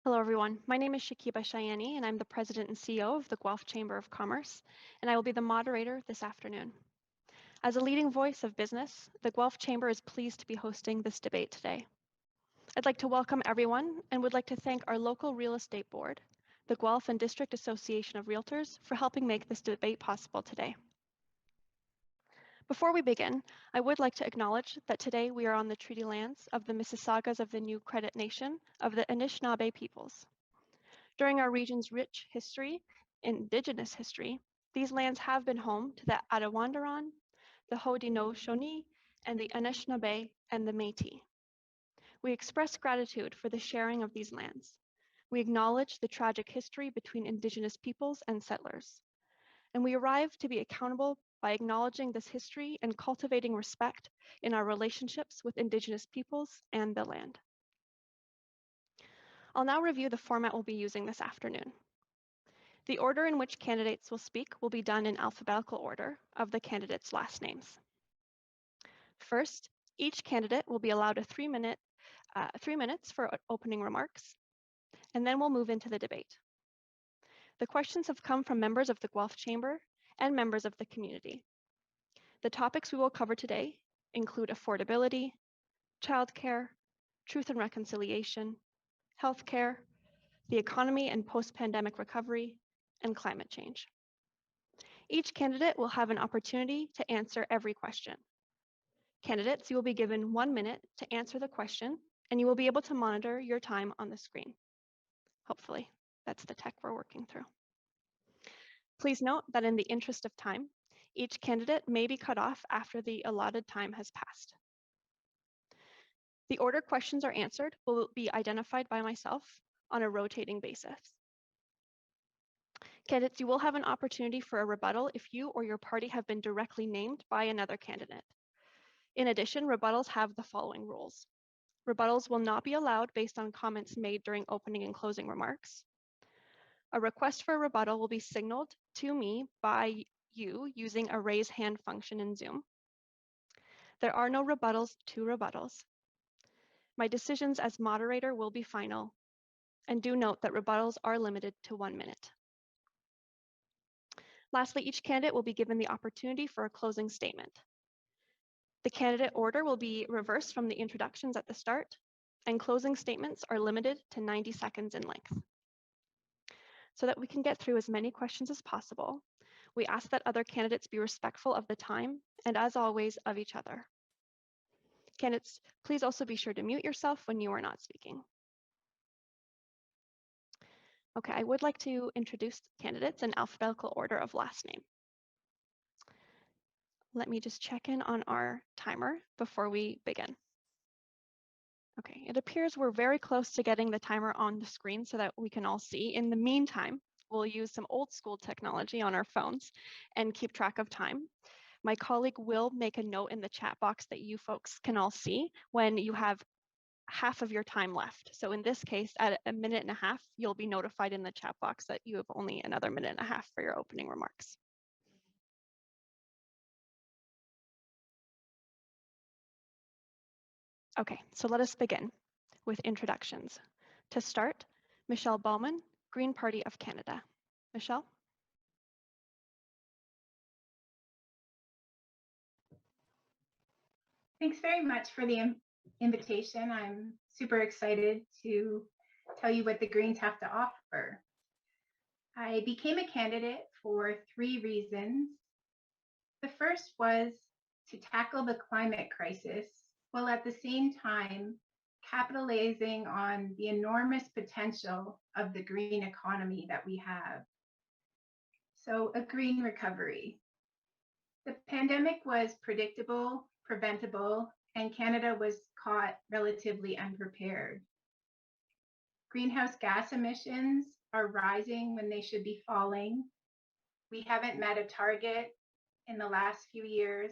Hello, everyone. My name is Shakiba Shayani, and I'm the President and CEO of the Guelph Chamber of Commerce, and I will be the moderator this afternoon. As a leading voice of business, the Guelph Chamber is pleased to be hosting this debate today. I'd like to welcome everyone and would like to thank our local real estate board, the Guelph and District Association of Realtors, for helping make this debate possible today. Before we begin, I would like to acknowledge that today we are on the treaty lands of the Mississaugas of the New Credit Nation of the Anishinaabe peoples. During our region's rich history, Indigenous history, these lands have been home to the Attawandaron, the Haudenosaunee, and the Anishinaabe and the Métis. We express gratitude for the sharing of these lands. We acknowledge the tragic history between Indigenous peoples and settlers. And we arrive to be accountable by acknowledging this history and cultivating respect in our relationships with Indigenous peoples and the land. I'll now review the format we'll be using this afternoon. The order in which candidates will speak will be done in alphabetical order of the candidates' last names. First, each candidate will be allowed 3 minutes for opening remarks, and then we'll move into the debate. The questions have come from members of the Guelph Chamber and members of the community. The topics we will cover today include affordability, childcare, truth and reconciliation, healthcare, the economy and post-pandemic recovery, and climate change. Each candidate will have an opportunity to answer every question. Candidates, you will be given 1 minute to answer the question, and you will be able to monitor your time on the screen. Hopefully, that's the tech we're working through. Please note that in the interest of time, each candidate may be cut off after the allotted time has passed. The order questions are answered will be identified by myself on a rotating basis. Candidates, you will have an opportunity for a rebuttal if you or your party have been directly named by another candidate. In addition, rebuttals have the following rules. Rebuttals will not be allowed based on comments made during opening and closing remarks. A request for a rebuttal will be signaled to me by you using a raise hand function in Zoom. There are no rebuttals to rebuttals. My decisions as moderator will be final, and do note that rebuttals are limited to 1 minute. Lastly, each candidate will be given the opportunity for a closing statement. The candidate order will be reversed from the introductions at the start, and closing statements are limited to 90 seconds in length. So that we can get through as many questions as possible, we ask that other candidates be respectful of the time and, as always, of each other. Candidates, please also be sure to mute yourself when you are not speaking. Okay, I would like to introduce candidates in alphabetical order of last name. Let me just check in on our timer before we begin. Okay, it appears we're very close to getting the timer on the screen so that we can all see. In the meantime, we'll use some old school technology on our phones and keep track of time. My colleague will make a note in the chat box that you folks can all see when you have half of your time left. So in this case, at 1.5 minutes, you'll be notified in the chat box that you have only another 1.5 minutes for your opening remarks. Okay, so let us begin with introductions. To start, Michelle Baumann, Green Party of Canada. Michelle? Thanks very much for the invitation. I'm super excited to tell you what the Greens have to offer. I became a candidate for 3 reasons. The first was to tackle the climate crisis while at the same time capitalizing on the enormous potential of the green economy that we have. So a green recovery. The pandemic was predictable, preventable, and Canada was caught relatively unprepared. Greenhouse gas emissions are rising when they should be falling. We haven't met a target in the last few years.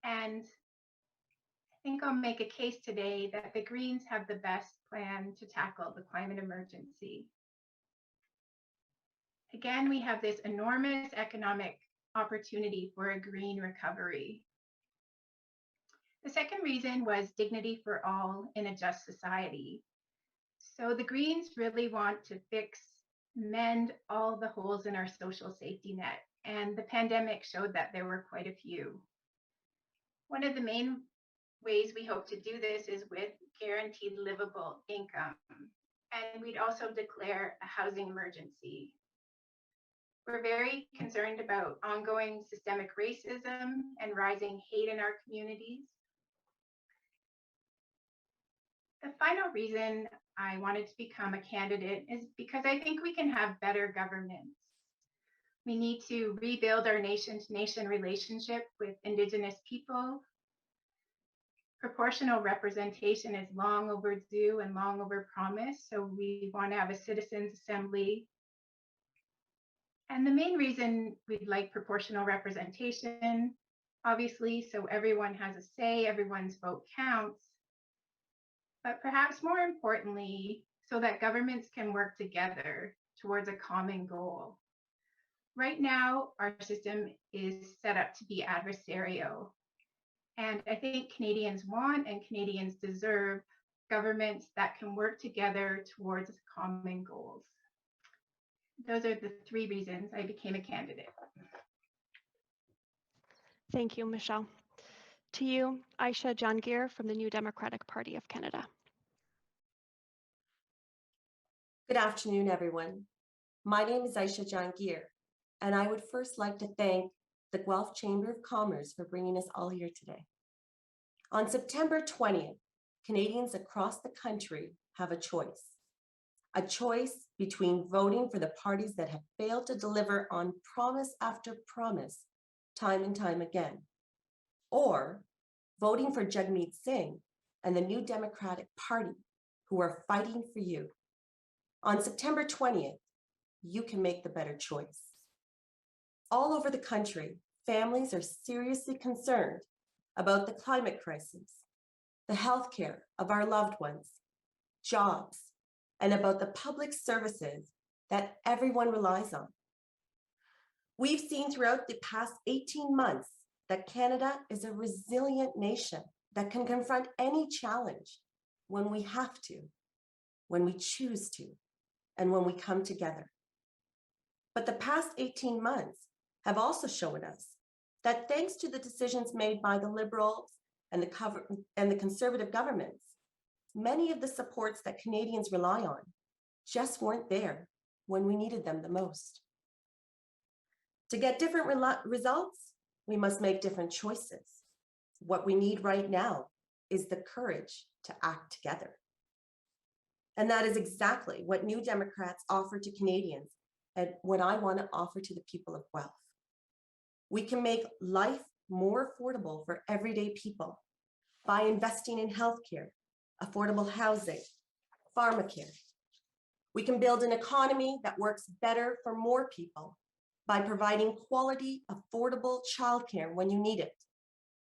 And I think I'll make a case today that the Greens have the best plan to tackle the climate emergency. Again, we have this enormous economic opportunity for a green recovery. The second reason was dignity for all in a just society. So the Greens really want to mend all the holes in our social safety net, and the pandemic showed that there were quite a few. One of the main ways we hope to do this is with guaranteed livable income, and we'd also declare a housing emergency. We're very concerned about ongoing systemic racism and rising hate in our communities. The final reason I wanted to become a candidate is because I think we can have better governance. We need to rebuild our nation-to-nation relationship with Indigenous people. Proportional representation is long overdue and long overpromised, so we want to have a citizens' assembly. And the main reason we'd like proportional representation, obviously, so everyone has a say, everyone's vote counts, but perhaps more importantly, so that governments can work together towards a common goal. Right now, our system is set up to be adversarial. And I think Canadians want and Canadians deserve governments that can work together towards common goals. Those are the 3 reasons I became a candidate. Thank you, Michelle. To you, Aisha Jangir from the New Democratic Party of Canada. Good afternoon, everyone. My name is Aisha Jangir, and I would first like to thank the Guelph Chamber of Commerce for bringing us all here today. On September 20th, Canadians across the country have a choice between voting for the parties that have failed to deliver on promise after promise, time and time again, or voting for Jagmeet Singh and the New Democratic Party, who are fighting for you. On September 20th, you can make the better choice. All over the country, families are seriously concerned about the climate crisis, the healthcare of our loved ones, jobs, and about the public services that everyone relies on. We've seen throughout the past 18 months that Canada is a resilient nation that can confront any challenge when we have to, when we choose to, and when we come together. But the past 18 months have also shown us that thanks to the decisions made by the Liberals and the Conservative governments, many of the supports that Canadians rely on just weren't there when we needed them the most. To get different results, we must make different choices. What we need right now is the courage to act together. And that is exactly what New Democrats offer to Canadians and what I want to offer to the people of Guelph. We can make life more affordable for everyday people by investing in healthcare, affordable housing, pharmacare. We can build an economy that works better for more people by providing quality, affordable childcare when you need it,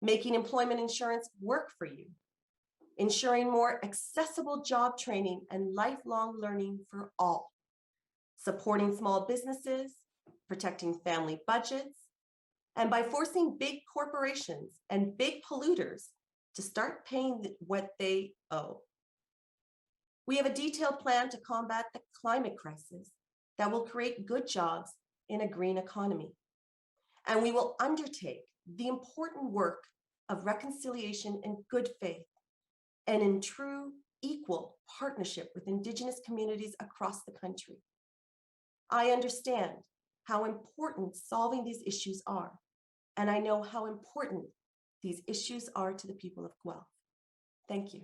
making employment insurance work for you, ensuring more accessible job training and lifelong learning for all, supporting small businesses, protecting family budgets, and by forcing big corporations and big polluters to start paying what they owe. We have a detailed plan to combat the climate crisis that will create good jobs in a green economy. And we will undertake the important work of reconciliation in good faith and in true equal partnership with Indigenous communities across the country. I understand how important solving these issues are, and I know how important these issues are to the people of Guelph. Thank you.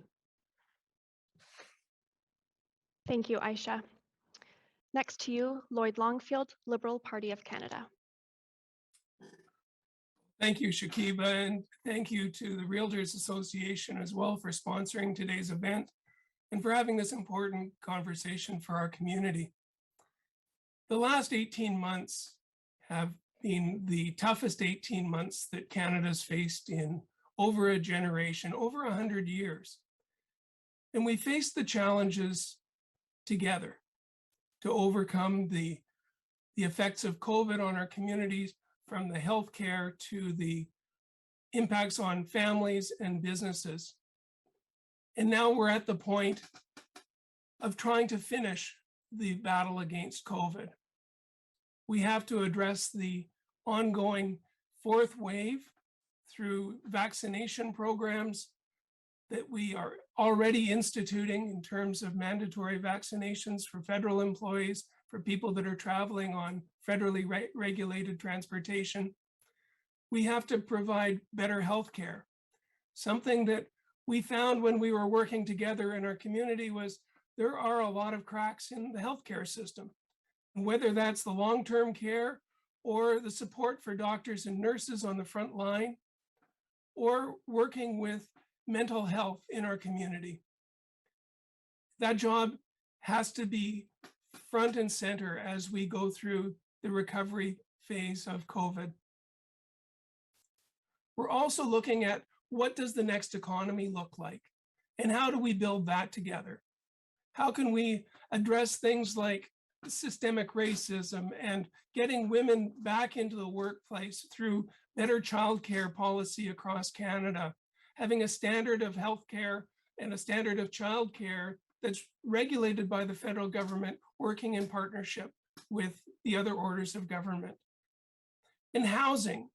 Thank you, Aisha. Next to you, Lloyd Longfield, Liberal Party of Canada. Thank you, Shakiba, and thank you to the Realtors Association as well for sponsoring today's event and for having this important conversation for our community. The last 18 months have been the toughest 18 months that Canada's faced in over a generation, over 100 years. And we faced the challenges together to overcome the effects of COVID on our communities, from the healthcare to the impacts on families and businesses. And now we're at the point of trying to finish the battle against COVID. We have to address the ongoing fourth wave through vaccination programs that we are already instituting in terms of mandatory vaccinations for federal employees, for people that are traveling on federally regulated transportation. We have to provide better healthcare. Something that we found when we were working together in our community was there are a lot of cracks in the healthcare system. And whether that's the long-term care or the support for doctors and nurses on the front line, or working with mental health in our community. That job has to be front and center as we go through the recovery phase of COVID. We're also looking at what does the next economy look like and how do we build that together? How can we address things like systemic racism and getting women back into the workplace through better childcare policy across Canada, having a standard of healthcare and a standard of childcare that's regulated by the federal government, working in partnership with the other orders of government. In housing,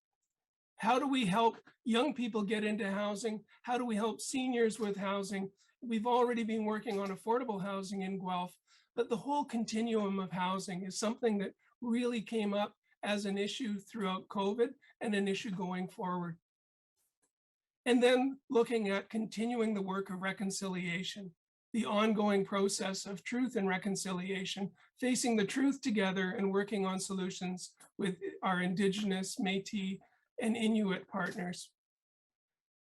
how do we help young people get into housing? How do we help seniors with housing? We've already been working on affordable housing in Guelph, but the whole continuum of housing is something that really came up as an issue throughout COVID and an issue going forward. And then looking at continuing the work of reconciliation, the ongoing process of truth and reconciliation, facing the truth together and working on solutions with our Indigenous, Métis, and Inuit partners.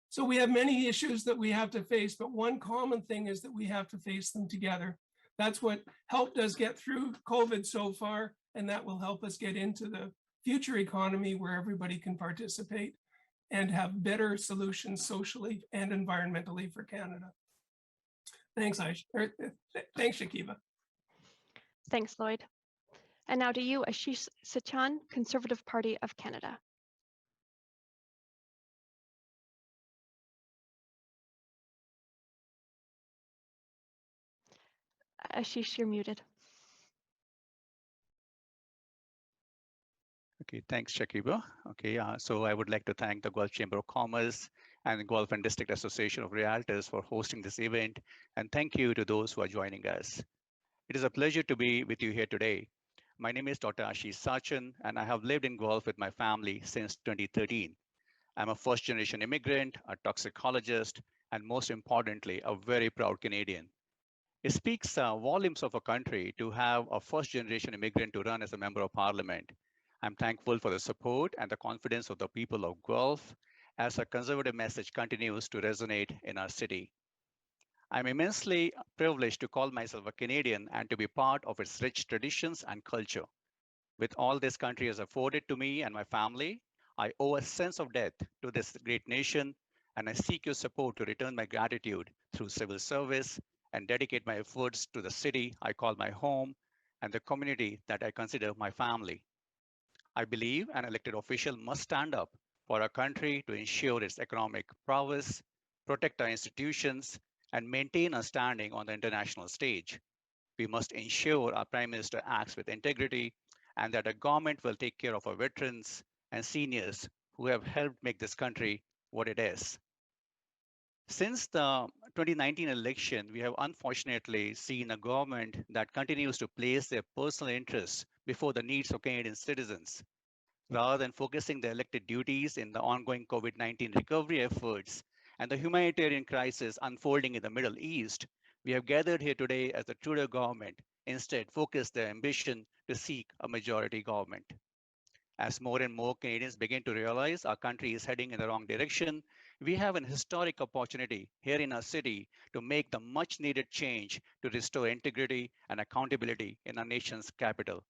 So we have many issues that we have to face, but one common thing is that we have to face them together. That's what helped us get through COVID so far, and that will help us get into the future economy where everybody can participate and have better solutions socially and environmentally for Canada. Thanks, thanks, Shakiba. Thanks, Lloyd. And now to you, Ashish Sachan, Conservative Party of Canada. Ashish, you're muted. Okay, thanks, Shakiba. Okay, so I would like to thank the Guelph Chamber of Commerce and the Guelph and District Association of Realtors for hosting this event. And thank you to those who are joining us. It is a pleasure to be with you here today. My name is Dr. Ashish Sachan, and I have lived in Guelph with my family since 2013. I'm a first-generation immigrant, a toxicologist, and most importantly, a very proud Canadian. It speaks volumes of a country to have a first-generation immigrant to run as a member of parliament. I'm thankful for the support and the confidence of the people of Guelph as a conservative message continues to resonate in our city. I'm immensely privileged to call myself a Canadian and to be part of its rich traditions and culture. With all this country has afforded to me and my family, I owe a sense of debt to this great nation, and I seek your support to return my gratitude through civil service and dedicate my efforts to the city I call my home and the community that I consider my family. I believe an elected official must stand up for our country to ensure its economic prowess, protect our institutions, and maintain a standing on the international stage. We must ensure our Prime Minister acts with integrity and that our government will take care of our veterans and seniors who have helped make this country what it is. Since the 2019 election, we have unfortunately seen a government that continues to place their personal interests before the needs of Canadian citizens. Rather than focusing their elected duties in the ongoing COVID-19 recovery efforts and the humanitarian crisis unfolding in the Middle East, we have gathered here today as the Trudeau government instead focus their ambition to seek a majority government. As more and more Canadians begin to realize our country is heading in the wrong direction, we have an historic opportunity here in our city to make the much needed change to restore integrity and accountability in our nation's capital.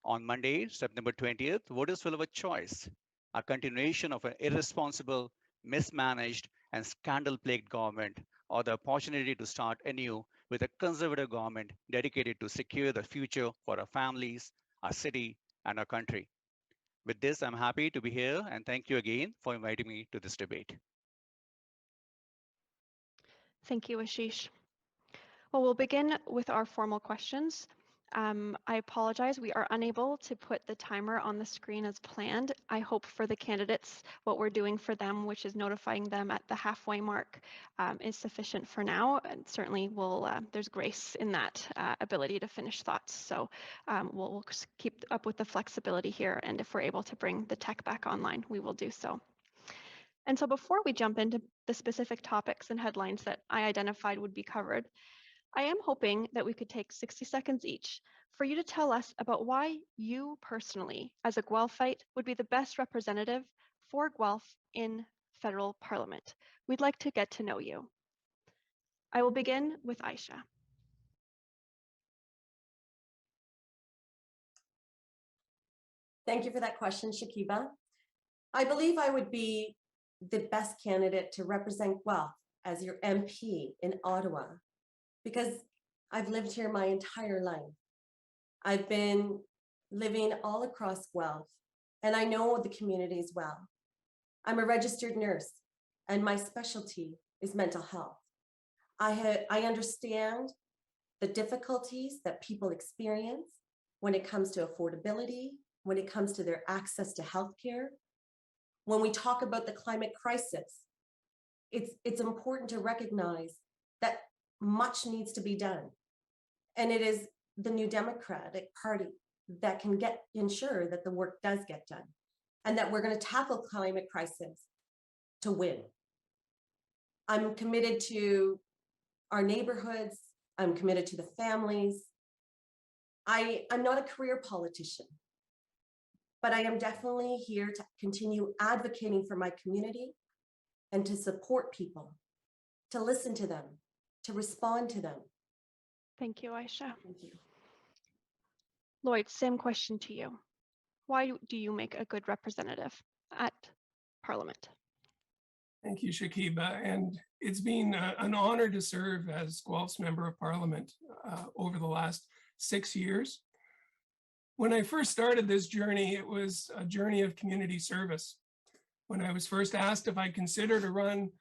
On Monday, September 20th, voters will have a choice: a continuation of an irresponsible, mismanaged, and scandal-plagued government, or the opportunity to start anew with a conservative government dedicated to secure the future for our families, our city, and our country. With this, I'm happy to be here, and thank you again for inviting me to this debate. Thank you, Ashish. Well, we'll begin with our formal questions. I apologize, we are unable to put the timer on the screen as planned. I hope for the candidates, what we're doing for them, which is notifying them at the halfway mark, is sufficient for now. And certainly there's grace in that ability to finish thoughts. So we'll keep up with the flexibility here. And if we're able to bring the tech back online, we will do so. And so before we jump into the specific topics and headlines that I identified would be covered, I am hoping that we could take 60 seconds each for you to tell us about why you personally, as a Guelphite, would be the best representative for Guelph in federal parliament. We'd like to get to know you. I will begin with Aisha. Thank you for that question, Shakiba. I believe I would be the best candidate to represent Guelph as your MP in Ottawa, because I've lived here my entire life. I've been living all across Guelph, and I know the communities well. I'm a registered nurse, and my specialty is mental health. I understand the difficulties that people experience when it comes to affordability, when it comes to their access to healthcare. When we talk about the climate crisis, it's important to recognize that much needs to be done. And it is the New Democratic Party that can ensure that the work does get done, and that we're going to tackle climate crisis to win. I'm committed to our neighborhoods. I'm committed to the families. I'm not a career politician, but I am definitely here to continue advocating for my community and to support people, to listen to them, to respond to them. Thank you, Aisha. Thank you. Lloyd, same question to you. Why do you make a good representative at Parliament? Thank you, Shakiba. And it's been an honor to serve as Guelph's Member of Parliament over the last 6 years. When I first started this journey, it was a journey of community service. When I was first asked if I'd consider to run,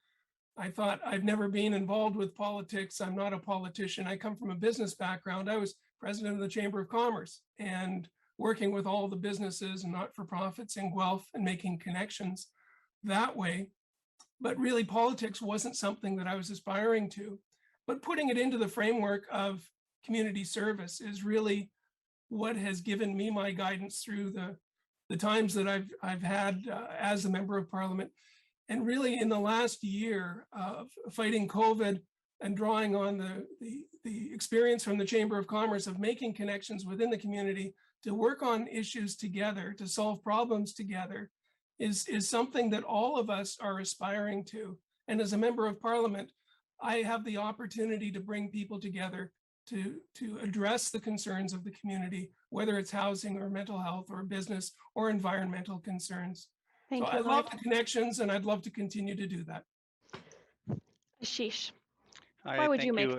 I thought, I've never been involved with politics. I'm not a politician. I come from a business background. I was president of the Chamber of Commerce and working with all the businesses and not-for-profits in Guelph and making connections that way. But really, politics wasn't something that I was aspiring to. But putting it into the framework of community service is really what has given me my guidance through the times that I've had as a member of Parliament. And really, in the last year of fighting COVID and drawing on the experience from the Chamber of Commerce of making connections within the community to work on issues together, to solve problems together, is something that all of us are aspiring to. And as a member of Parliament, I have the opportunity to bring people together to address the concerns of the community, whether it's housing or mental health or business or environmental concerns. Thank So you, I Lloyd. love the connections, and I'd love to continue to do that. Ashish, Hi, why would thank you make?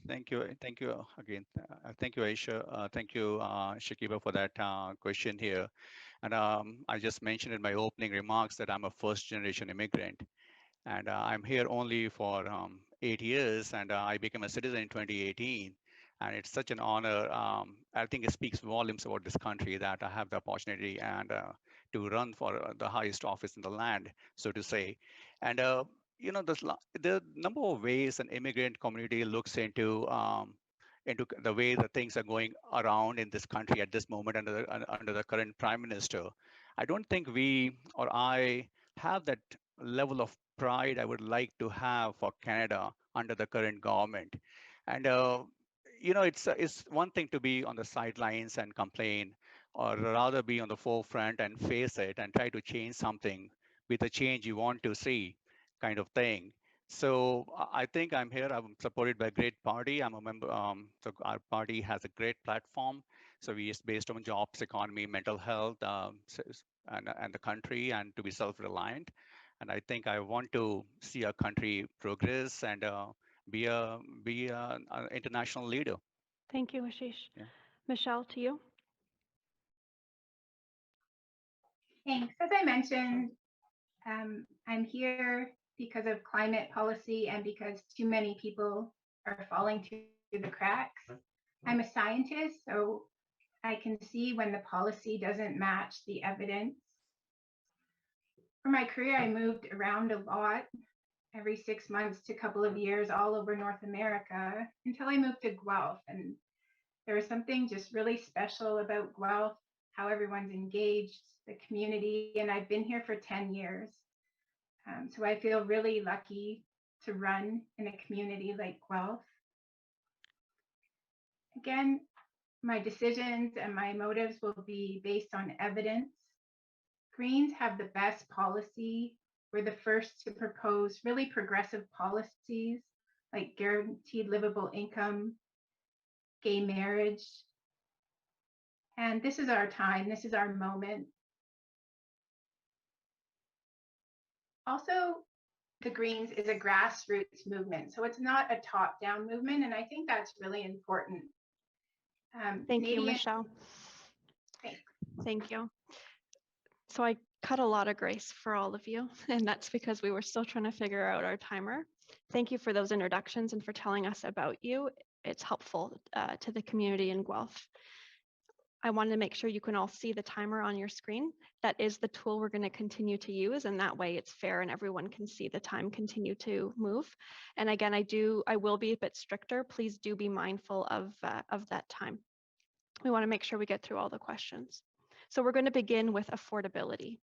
thank you again. Thank you, Aisha. Thank you, Shakiba, for that question here. And I just mentioned in my opening remarks that I'm a first-generation immigrant, and I'm here only for 8 years, and I became a citizen in 2018. And it's such an honor. I think it speaks volumes about this country that I have the opportunity and to run for the highest office in the land, so to say. And you know, the number of ways an immigrant community looks into the way that things are going around in this country at this moment under the current prime minister. I don't think we or I have that level of pride I would like to have for Canada under the current government. And you know, it's one thing to be on the sidelines and complain, or rather be on the forefront and face it and try to change something with the change you want to see, kind of thing. So I think I'm here. I'm supported by a great party. I'm a member. So our party has a great platform. So we is based on jobs, economy, mental health, and the country, and to be self-reliant. And I think I want to see our country progress and be an international leader. Thank you, Ashish. Yeah. Michelle, to you. Thanks. As I mentioned, I'm here because of climate policy and because too many people are falling to the cracks. I'm a scientist, so I can see when the policy doesn't match the evidence. For my career, I moved around a lot, every 6 months to a couple of years, all over North America, until I moved to Guelph. And there was something just really special about Guelph, how everyone's engaged, the community, and I've been here for 10 years. So I feel really lucky to run in a community like Guelph. Again, my decisions and my motives will be based on evidence. Greens have the best policy. We're the first to propose really progressive policies like guaranteed livable income, gay marriage. And this is our time, this is our moment. Also, the Greens is a grassroots movement, so it's not a top-down movement, and I think that's really important. Thank you, Michelle. Thanks. Thank you. So I cut a lot of grace for all of you, and that's because we were still trying to figure out our timer. Thank you for those introductions and for telling us about you. It's helpful to the community in Guelph. I wanted to make sure you can all see the timer on your screen. That is the tool we're going to continue to use, and that way it's fair and everyone can see the time continue to move. And again, I will be a bit stricter. Please do be mindful of that time. We want to make sure we get through all the questions. So we're going to begin with affordability.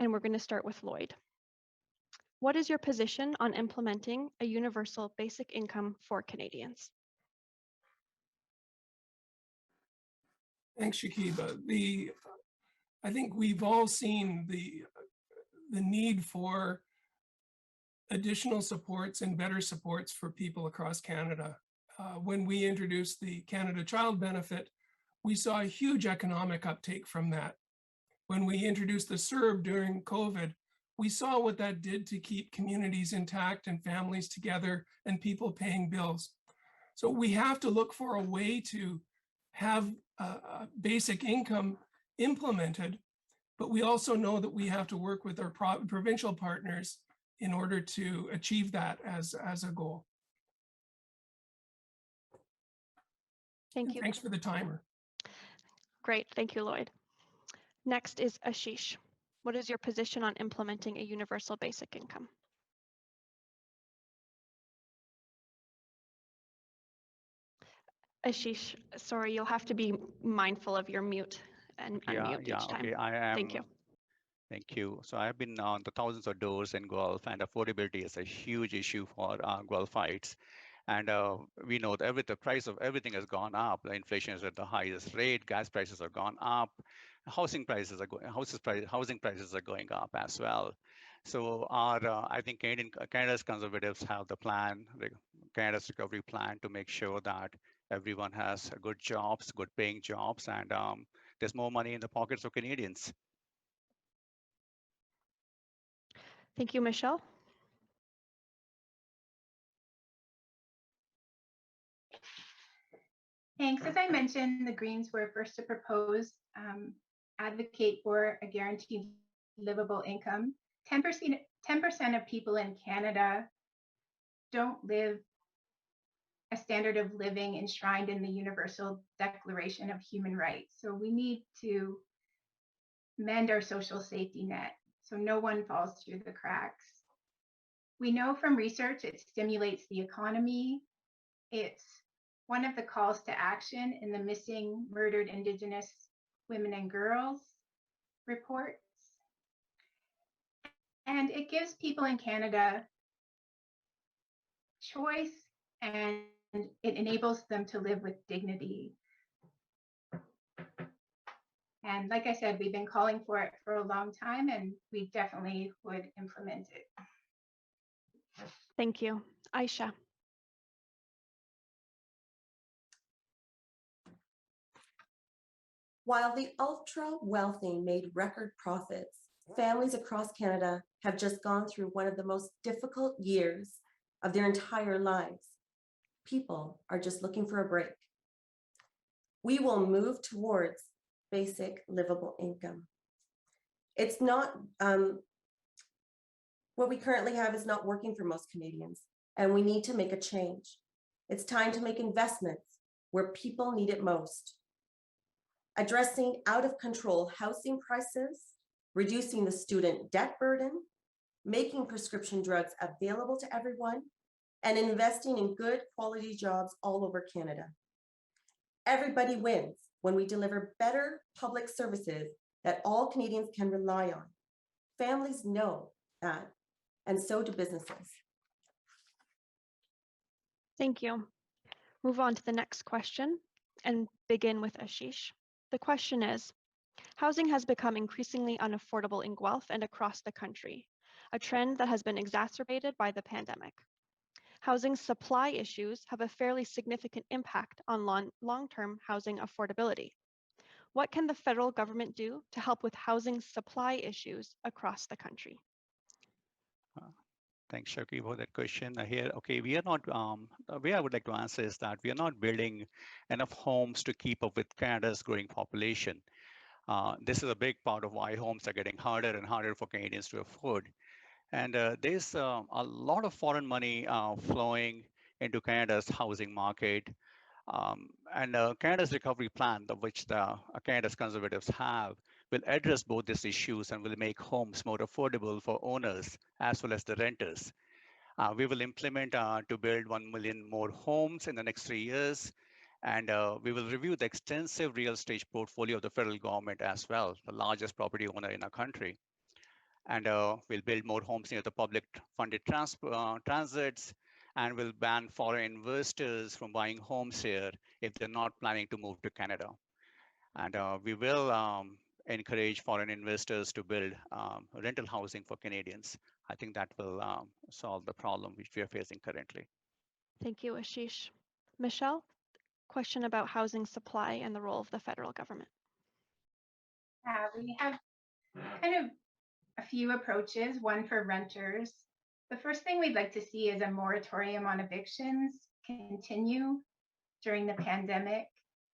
And we're going to start with Lloyd. What is your position on implementing a universal basic income for Canadians? Thanks, Shakiba. I think we've all seen the need for additional supports and better supports for people across Canada. When we introduced the Canada Child Benefit, we saw a huge economic uptake from that. When we introduced the CERB during COVID, we saw what that did to keep communities intact and families together and people paying bills. So we have to look for a way to have a basic income implemented, but we also know that we have to work with our provincial partners in order to achieve that as a goal. Thank you. Thanks for the timer. Great, thank you, Lloyd. Next is Ashish. What is your position on implementing a universal basic income? Ashish, sorry, you'll have to be mindful of your mute and unmute each time. Okay, I am. Thank you. Thank you. So I've been on the thousands of doors in Guelph, and affordability is a huge issue for Guelphites. And we know that the price of everything has gone up. The inflation is at the highest rate. Gas prices have gone up. Housing prices are going up as well. So I think Canada's Conservatives have the plan, Canada's recovery plan, to make sure that everyone has good jobs, good paying jobs, and there's more money in the pockets of Canadians. Thank you, Michelle. Thanks. As I mentioned, the Greens were first to propose, advocate for a guaranteed livable income. 10% of people in Canada don't live a standard of living enshrined in the Universal Declaration of Human Rights. So we need to mend our social safety net so no one falls through the cracks. We know from research it stimulates the economy. It's one of the calls to action in the Missing Murdered Indigenous Women and Girls reports. And it gives people in Canada choice, and it enables them to live with dignity. And like I said, we've been calling for it for a long time, and we definitely would implement it. Thank you. Aisha. While the ultra wealthy made record profits, families across Canada have just gone through one of the most difficult years of their entire lives. People are just looking for a break. We will move towards basic livable income. It's not, what we currently have is not working for most Canadians. and we need to make a change. It's time to make investments where people need it most. Addressing out of control housing prices, reducing the student debt burden, making prescription drugs available to everyone, and investing in good quality jobs all over Canada. Everybody wins when we deliver better public services that all Canadians can rely on. Families know that, and so do businesses. Thank you. Move on to the next question and begin with Ashish. The question is, housing has become increasingly unaffordable in Guelph and across the country, a trend that has been exacerbated by the pandemic. Housing supply issues have a fairly significant impact on long-term housing affordability. What can the federal government do to help with housing supply issues across the country? Thanks, Shaki, for that question. Here, okay, we are not, the way I would like to answer is that we are not building enough homes to keep up with Canada's growing population. This is a big part of why homes are getting harder and harder for Canadians to afford. And there's a lot of foreign money flowing into Canada's housing market. And Canada's recovery plan, which Canada's Conservatives have, will address both these issues and will make homes more affordable for owners as well as the renters. We will implement to build 1 million more homes in the next 3 years. And we will review the extensive real estate portfolio of the federal government as well, the largest property owner in our country. And we'll build more homes near the public funded transits, and will ban foreign investors from buying homes here if they're not planning to move to Canada. And we will encourage foreign investors to build rental housing for Canadians. I think that will solve the problem which we are facing currently. Thank you, Ashish. Michelle, question about housing supply and the role of the federal government. We have kind of a few approaches, one for renters. The first thing we'd like to see is a moratorium on evictions continue during the pandemic.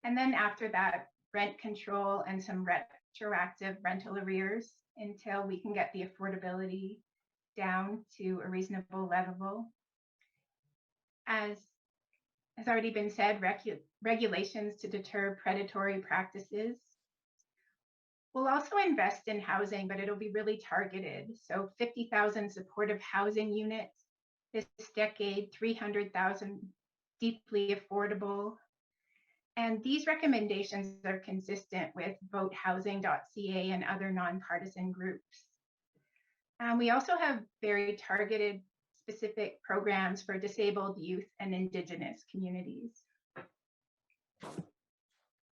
And then after that, rent control and some retroactive rental arrears until we can get the affordability down to a reasonable level. As has already been said, regulations to deter predatory practices. We'll also invest in housing, but it'll be really targeted. So 50,000 supportive housing units this decade, 300,000 deeply affordable. And these recommendations are consistent with votehousing.ca and other nonpartisan groups. We also have very targeted specific programs for disabled youth and Indigenous communities.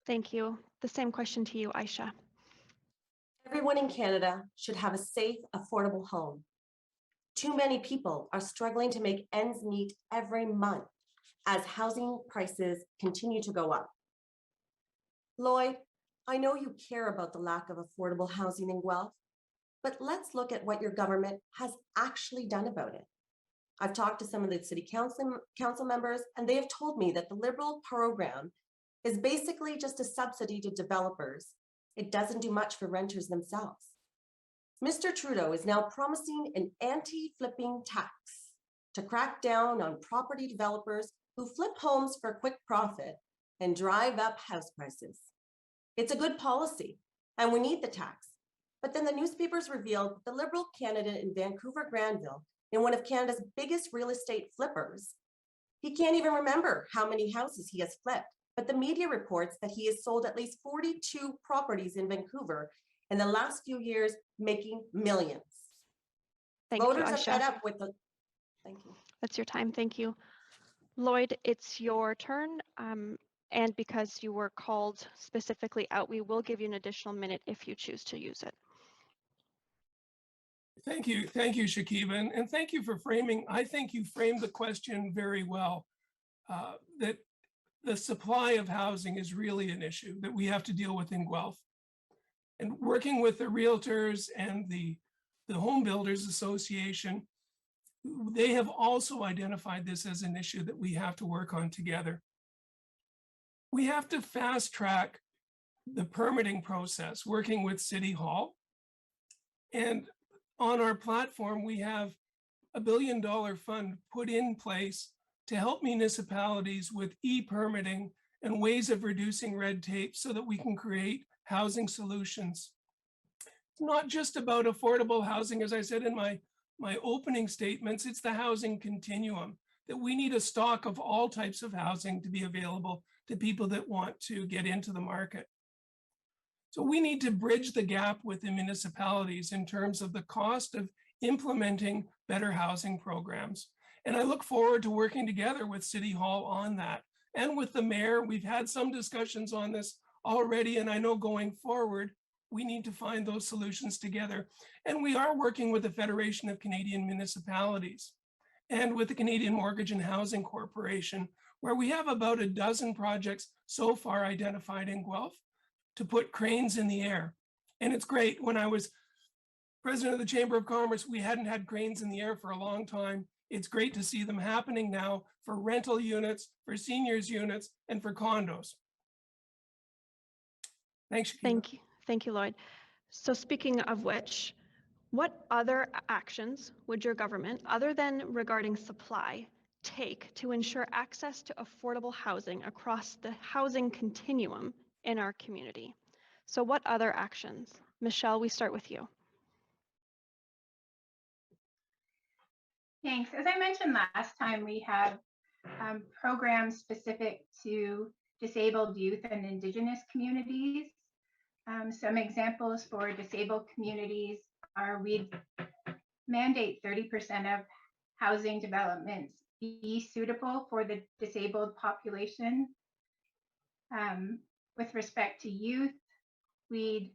Thank you. The same question to you, Aisha. Everyone in Canada should have a safe, affordable home. Too many people are struggling to make ends meet every month as housing prices continue to go up. Lloyd, I know you care about the lack of affordable housing in Guelph, but let's look at what your government has actually done about it. I've talked to some of the city council members, and they have told me that the Liberal program is basically just a subsidy to developers. It doesn't do much for renters themselves. Mr. Trudeau is now promising an anti-flipping tax to crack down on property developers who flip homes for quick profit and drive up house prices. It's a good policy, and we need the tax. But then the newspapers revealed that the Liberal candidate in Vancouver Granville, in one of Canada's biggest real estate flippers, he can't even remember how many houses he has flipped. But the media reports that he has sold at least 42 properties in Vancouver in the last few years, making millions. Voters are fed up with the, thank you. That's your time, thank you. Lloyd, it's your turn. And because you were called specifically out, we will give you an additional minute if you choose to use it. Thank you, Shakiba, and thank you for framing. I think you framed the question very well, that the supply of housing is really an issue that we have to deal with in Guelph. And working with the realtors and the Home Builders Association, they have also identified this as an issue that we have to work on together. We have to fast track the permitting process, working with City Hall. And on our platform, we have $1 billion fund put in place to help municipalities with e-permitting and ways of reducing red tape so that we can create housing solutions. It's not just about affordable housing, as I said in my opening statements, it's the housing continuum, that we need a stock of all types of housing to be available to people that want to get into the market. So we need to bridge the gap with the municipalities in terms of the cost of implementing better housing programs. And I look forward to working together with City Hall on that. And with the mayor, we've had some discussions on this already, and I know going forward, we need to find those solutions together. And we are working with the Federation of Canadian Municipalities and with the Canadian Mortgage and Housing Corporation, where we have about a dozen projects so far identified in Guelph to put cranes in the air. And it's great. When I was president of the Chamber of Commerce, we hadn't had cranes in the air for a long time. It's great to see them happening now for rental units, for seniors units, and for condos. Thanks, Shakiba. Thank you, Lloyd. So speaking of which, what other actions would your government, other than regarding supply, take to ensure access to affordable housing across the housing continuum in our community? So what other actions? Michelle, we start with you. Thanks. As I mentioned last time, we have programs specific to disabled youth and Indigenous communities. Some examples for disabled communities are we mandate 30% of housing developments be suitable for the disabled population. With respect to youth, we'd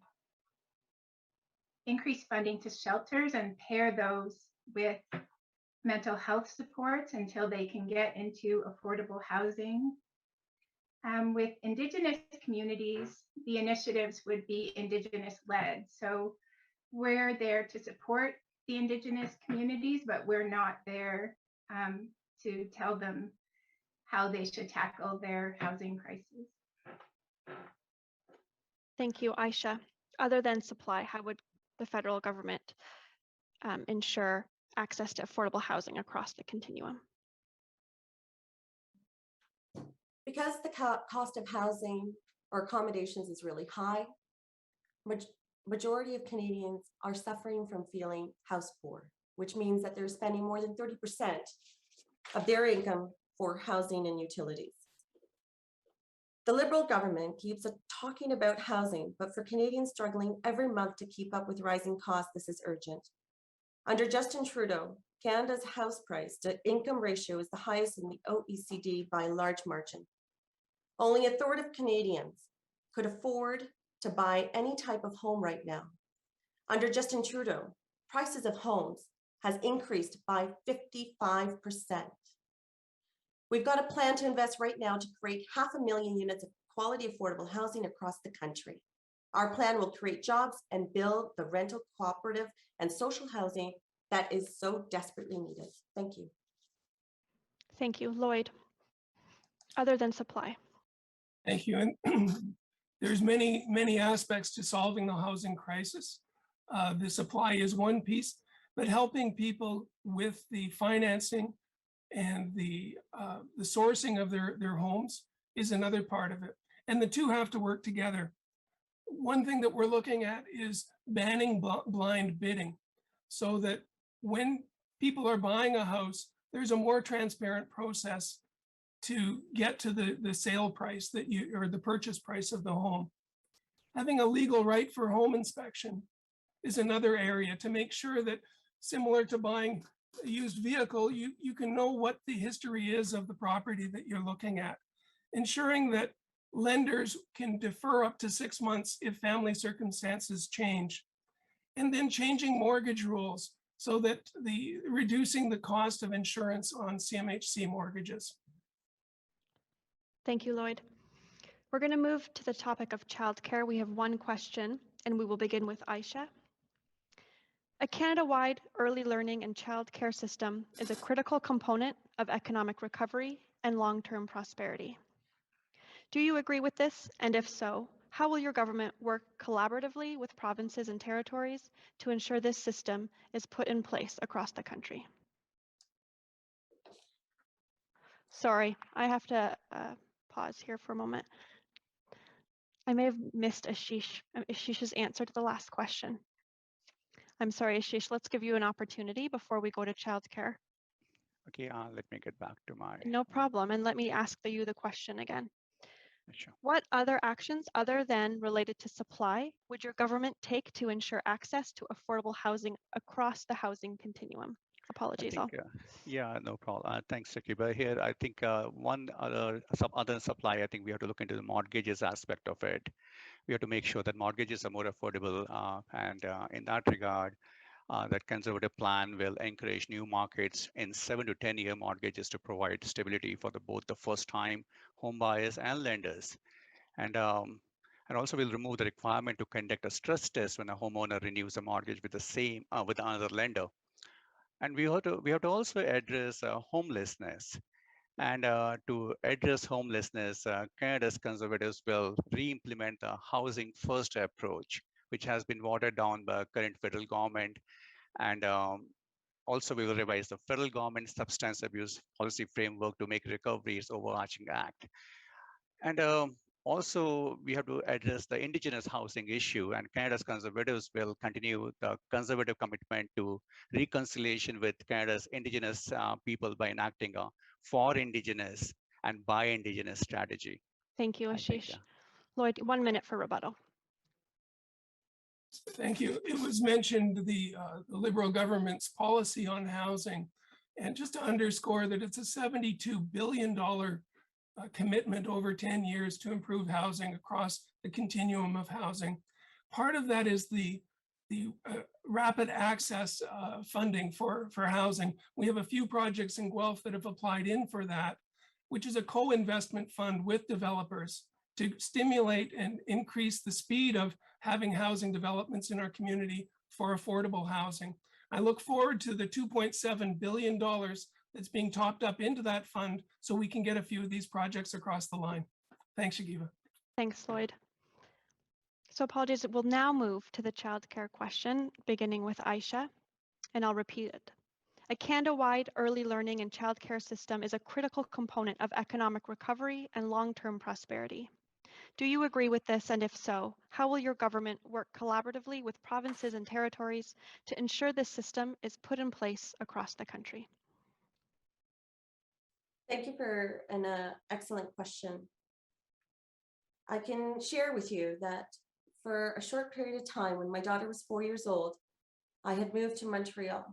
increase funding to shelters and pair those with mental health supports until they can get into affordable housing. With Indigenous communities, the initiatives would be Indigenous-led. So we're there to support the Indigenous communities, but we're not there to tell them how they should tackle their housing crisis. Thank you, Aisha. Other than supply, how would the federal government ensure access to affordable housing across the continuum? Because the cost of housing or accommodations is really high, majority of Canadians are suffering from feeling house poor, which means that they're spending more than 30% of their income for housing and utilities. The Liberal government keeps talking about housing, but for Canadians struggling every month to keep up with rising costs, this is urgent. Under Justin Trudeau, Canada's house price to income ratio is the highest in the OECD by a large margin. Only a third of Canadians could afford to buy any type of home right now. Under Justin Trudeau, prices of homes has increased by 55%. We've got a plan to invest right now to create 500,000 units of quality affordable housing across the country. Our plan will create jobs and build the rental, cooperative, and social housing that is so desperately needed. Thank you. Thank you, Lloyd. Other than supply. Thank you. And there's many aspects to solving the housing crisis. The supply is one piece, but helping people with the financing and the sourcing of their homes is another part of it. And the two have to work together. One thing that we're looking at is banning blind bidding so that when people are buying a house, there's a more transparent process to get to the sale price or the purchase price of the home. Having a legal right for home inspection is another area to make sure that, similar to buying a used vehicle, you can know what the history is of the property that you're looking at. Ensuring that lenders can defer up to 6 months if family circumstances change. And then changing mortgage rules so that reducing the cost of insurance on CMHC mortgages. Thank you, Lloyd. We're going to move to the topic of childcare. We have one question, and we will begin with Aisha. A Canada-wide early learning and childcare system is a critical component of economic recovery and long-term prosperity. Do you agree with this? And if so, how will your government work collaboratively with provinces and territories to ensure this system is put in place across the country? Sorry, I have to pause here for a moment. I may have missed Ashish's answer to the last question. I'm sorry, Ashish, let's give you an opportunity before we go to childcare. Okay, let me get back to my. No problem, and let me ask you the question again. Sure. What other actions other than related to supply would your government take to ensure access to affordable housing across the housing continuum? Apologies all. Yeah, no problem. Thanks, Shakiba. Here, I think one other supply, I think we have to look into the mortgages aspect of it. We have to make sure that mortgages are more affordable, and in that regard, that conservative plan will encourage new markets in 7 to 10-year mortgages to provide stability for both the first-time home buyers and lenders. And also will remove the requirement to conduct a stress test when a homeowner renews a mortgage with with another lender. And we have to also address homelessness. And to address homelessness, Canada's conservatives will re-implement the housing first approach, which has been watered down by current federal government. And also we will revise the federal government substance abuse policy framework to make recovery its overarching act. And also, we have to address the Indigenous housing issue, and Canada's conservatives will continue the conservative commitment to reconciliation with Canada's Indigenous people by enacting a for Indigenous and by Indigenous strategy. Thank you, Ashish. Lloyd, 1 minute for rebuttal. Thank you. It was mentioned the Liberal government's policy on housing, and just to underscore that it's a $72 billion commitment over 10 years to improve housing across the continuum of housing. Part of that is the rapid access funding for housing. We have a few projects in Guelph that have applied in for that, which is a co-investment fund with developers to stimulate and increase the speed of having housing developments in our community for affordable housing. I look forward to the $2.7 billion that's being topped up into that fund so we can get a few of these projects across the line. Thanks, Shakiba. Thanks, Lloyd. So apologies, we'll now move to the childcare question, beginning with Aisha, and I'll repeat it. A Canada-wide early learning and childcare system is a critical component of economic recovery and long-term prosperity. Do you agree with this? And if so, how will your government work collaboratively with provinces and territories to ensure this system is put in place across the country? Thank you for an excellent question. I can share with you that for a short period of time, when my daughter was 4 years old, I had moved to Montreal,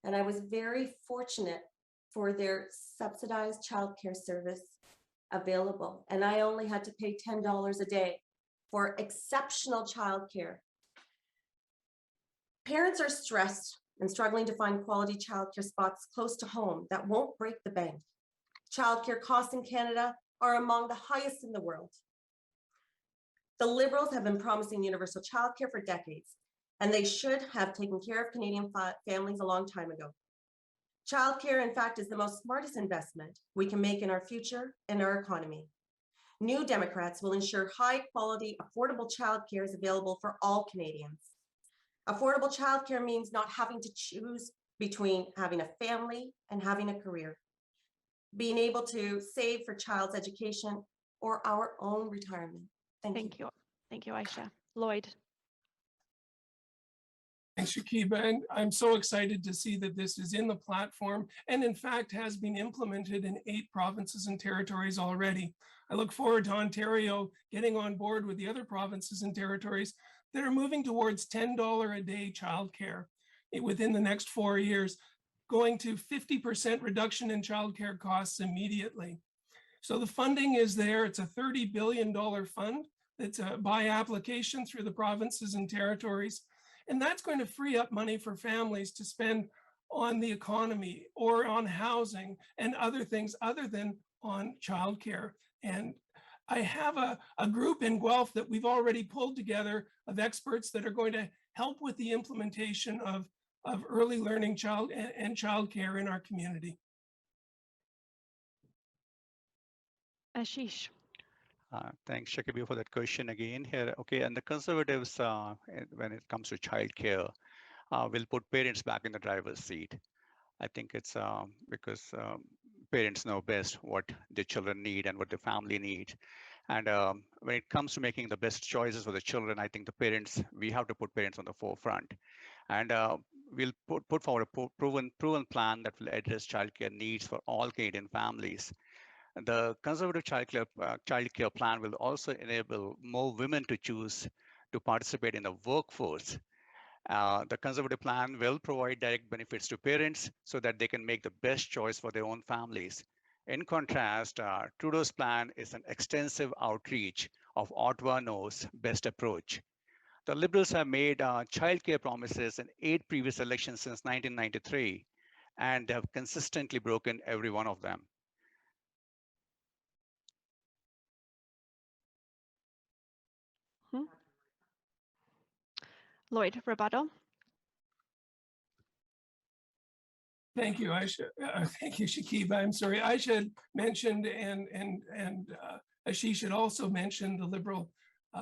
and I was very fortunate for their subsidized childcare service available. And I only had to pay $10 a day for exceptional childcare. Parents are stressed and struggling to find quality childcare spots close to home that won't break the bank. Childcare costs in Canada are among the highest in the world. The Liberals have been promising universal childcare for decades, and they should have taken care of Canadian families a long time ago. Childcare, in fact, is the most smartest investment we can make in our future and our economy. New Democrats will ensure high-quality, affordable childcare is available for all Canadians. Affordable childcare means not having to choose between having a family and having a career, being able to save for child's education or our own retirement. Thank you. Thank you, Aisha. Lloyd. Thanks, Shakiba. And I'm so excited to see that this is in the platform and in fact has been implemented in 8 provinces and territories already. I look forward to Ontario getting on board with the other provinces and territories that are moving towards $10 a day childcare within the next 4 years, going to 50% reduction in childcare costs immediately. So the funding is there. It's a $30 billion fund that's by application through the provinces and territories. And that's going to free up money for families to spend on the economy or on housing and other things other than on childcare. And I have a group in Guelph that we've already pulled together of experts that are going to help with the implementation of early learning and childcare in our community. Ashish. Thanks, Shakiba, for that question again here. Okay, and the Conservatives, when it comes to childcare, will put parents back in the driver's seat. I think it's because parents know best what their children need and what their family need. And when it comes to making the best choices for the children, I think the parents, we have to put parents on the forefront. And we'll put forward a proven plan that will address childcare needs for all Canadian families. The conservative childcare plan will also enable more women to choose to participate in the workforce. The conservative plan will provide direct benefits to parents so that they can make the best choice for their own families. In contrast, Trudeau's plan is an extensive outreach of Ottawa No's best approach. The Liberals have made childcare promises in 8 previous elections since 1993 and have consistently broken every one of them. Lloyd, rebuttal. Thank you, Aisha. Thank you, Shakib. I'm sorry. Aisha had mentioned and Ashish had also mentioned the Liberal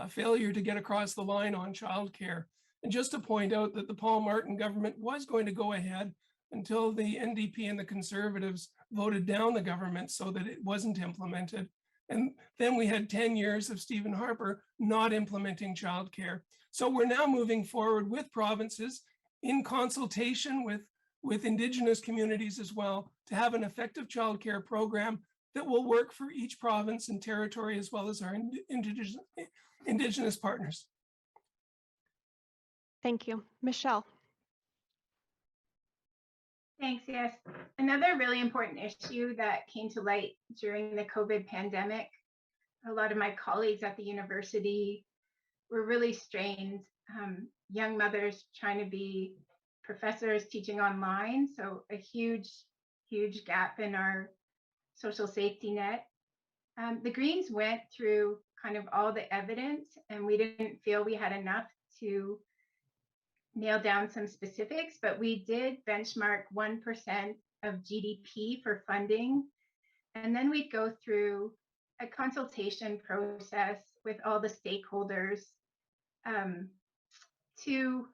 failure to get across the line on childcare. And just to point out that the Paul Martin government was going to go ahead until the NDP and the Conservatives voted down the government so that it wasn't implemented. And then we had 10 years of Stephen Harper not implementing childcare. So we're now moving forward with provinces in consultation with Indigenous communities as well to have an effective childcare program that will work for each province and territory as well as our Indigenous partners. Thank you. Michelle. Thanks, yes. Another really important issue that came to light during the COVID pandemic, a lot of my colleagues at the university were really strained. Young mothers trying to be professors teaching online, so a huge gap in our social safety net. The Greens went through kind of all the evidence, and we didn't feel we had enough to nail down some specifics, but we did benchmark 1% of GDP for funding. And then we'd go through a consultation process with all the stakeholders to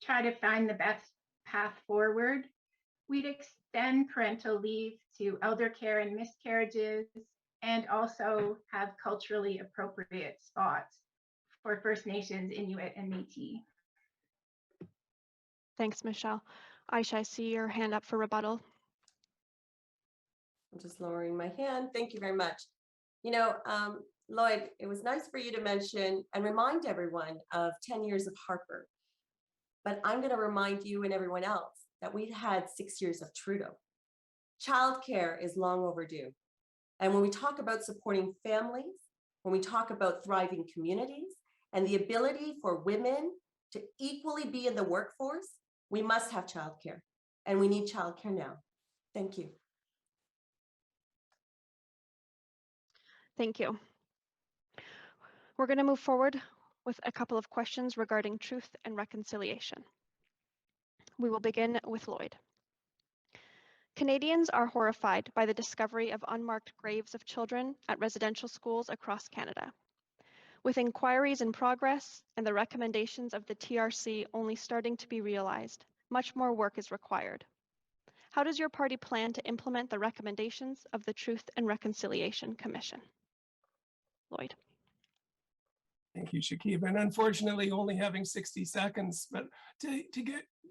try to find the best path forward. We'd extend parental leave to elder care and miscarriages, and also have culturally appropriate spots for First Nations, Inuit, and Métis. Thanks, Michelle. Aisha, I see your hand up for rebuttal. I'm just lowering my hand. Thank you very much. You know, Lloyd, it was nice for you to mention and remind everyone of 10 years of Harper. But I'm going to remind you and everyone else that we've had 6 years of Trudeau. Childcare is long overdue. And when we talk about supporting families, when we talk about thriving communities and the ability for women to equally be in the workforce, we must have childcare, and we need childcare now. Thank you. Thank you. We're going to move forward with a couple of questions regarding truth and reconciliation. We will begin with Lloyd. Canadians are horrified by the discovery of unmarked graves of children at residential schools across Canada. With inquiries in progress and the recommendations of the TRC only starting to be realized, much more work is required. How does your party plan to implement the recommendations of the Truth and Reconciliation Commission? Lloyd. Thank you, Shakib. And unfortunately, only having 60 seconds, but to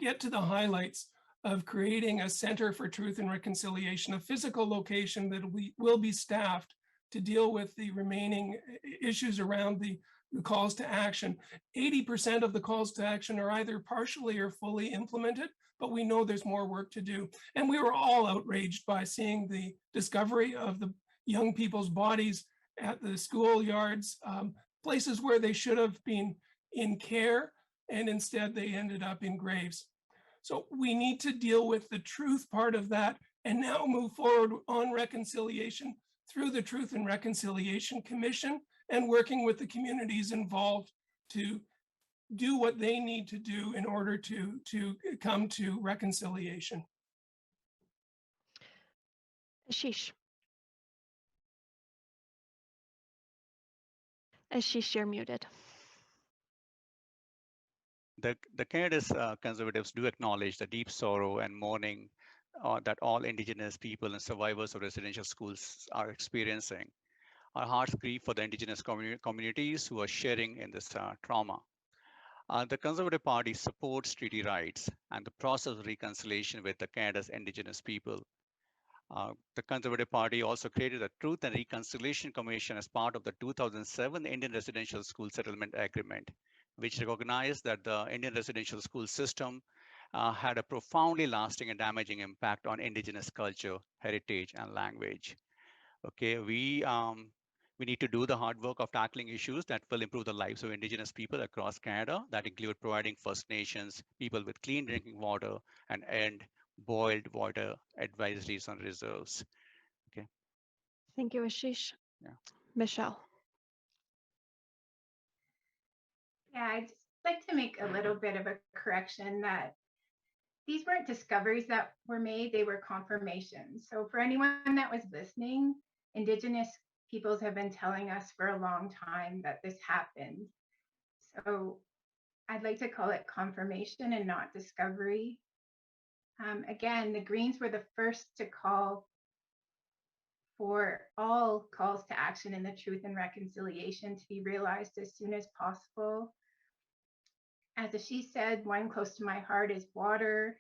get to the highlights of creating a Center for Truth and Reconciliation, a physical location that will be staffed to deal with the remaining issues around the calls to action. 80% of the calls to action are either partially or fully implemented, but we know there's more work to do. And we were all outraged by seeing the discovery of the young people's bodies at the schoolyards, places where they should have been in care, and instead they ended up in graves. So we need to deal with the truth part of that and now move forward on reconciliation through the Truth and Reconciliation Commission and working with the communities involved to do what they need to do in order to come to reconciliation. Ashish. Ashish, you're muted. The Canada's Conservatives do acknowledge the deep sorrow and mourning that all Indigenous people and survivors of residential schools are experiencing. Our hearts grieve for the Indigenous communities who are sharing in this trauma. The Conservative Party supports treaty rights and the process of reconciliation with the Canada's Indigenous people. The Conservative Party also created a Truth and Reconciliation Commission as part of the 2007 Indian Residential School Settlement Agreement, which recognized that the Indian residential school system had a profoundly lasting and damaging impact on Indigenous culture, heritage, and language. Okay, we need to do the hard work of tackling issues that will improve the lives of Indigenous people across Canada, that include providing First Nations people with clean drinking water and end boiled water advisories on reserves. Okay. Thank you, Ashish. Yeah. Michelle. Yeah, I'd just like to make a little bit of a correction that these weren't discoveries that were made, they were confirmations. So for anyone that was listening, Indigenous peoples have been telling us for a long time that this happened. So I'd like to call it confirmation and not discovery. Again, the Greens were the first to call for all calls to action in the Truth and Reconciliation to be realized as soon as possible. As Ashish said, one close to my heart is water.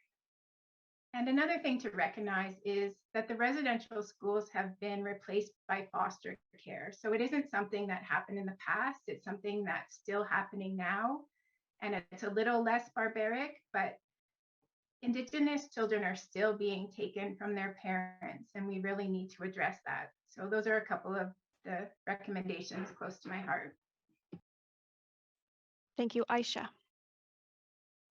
And another thing to recognize is that the residential schools have been replaced by foster care. So it isn't something that happened in the past, it's something that's still happening now. And it's a little less barbaric, but Indigenous children are still being taken from their parents, and we really need to address that. So those are a couple of the recommendations close to my heart. Thank you, Aisha.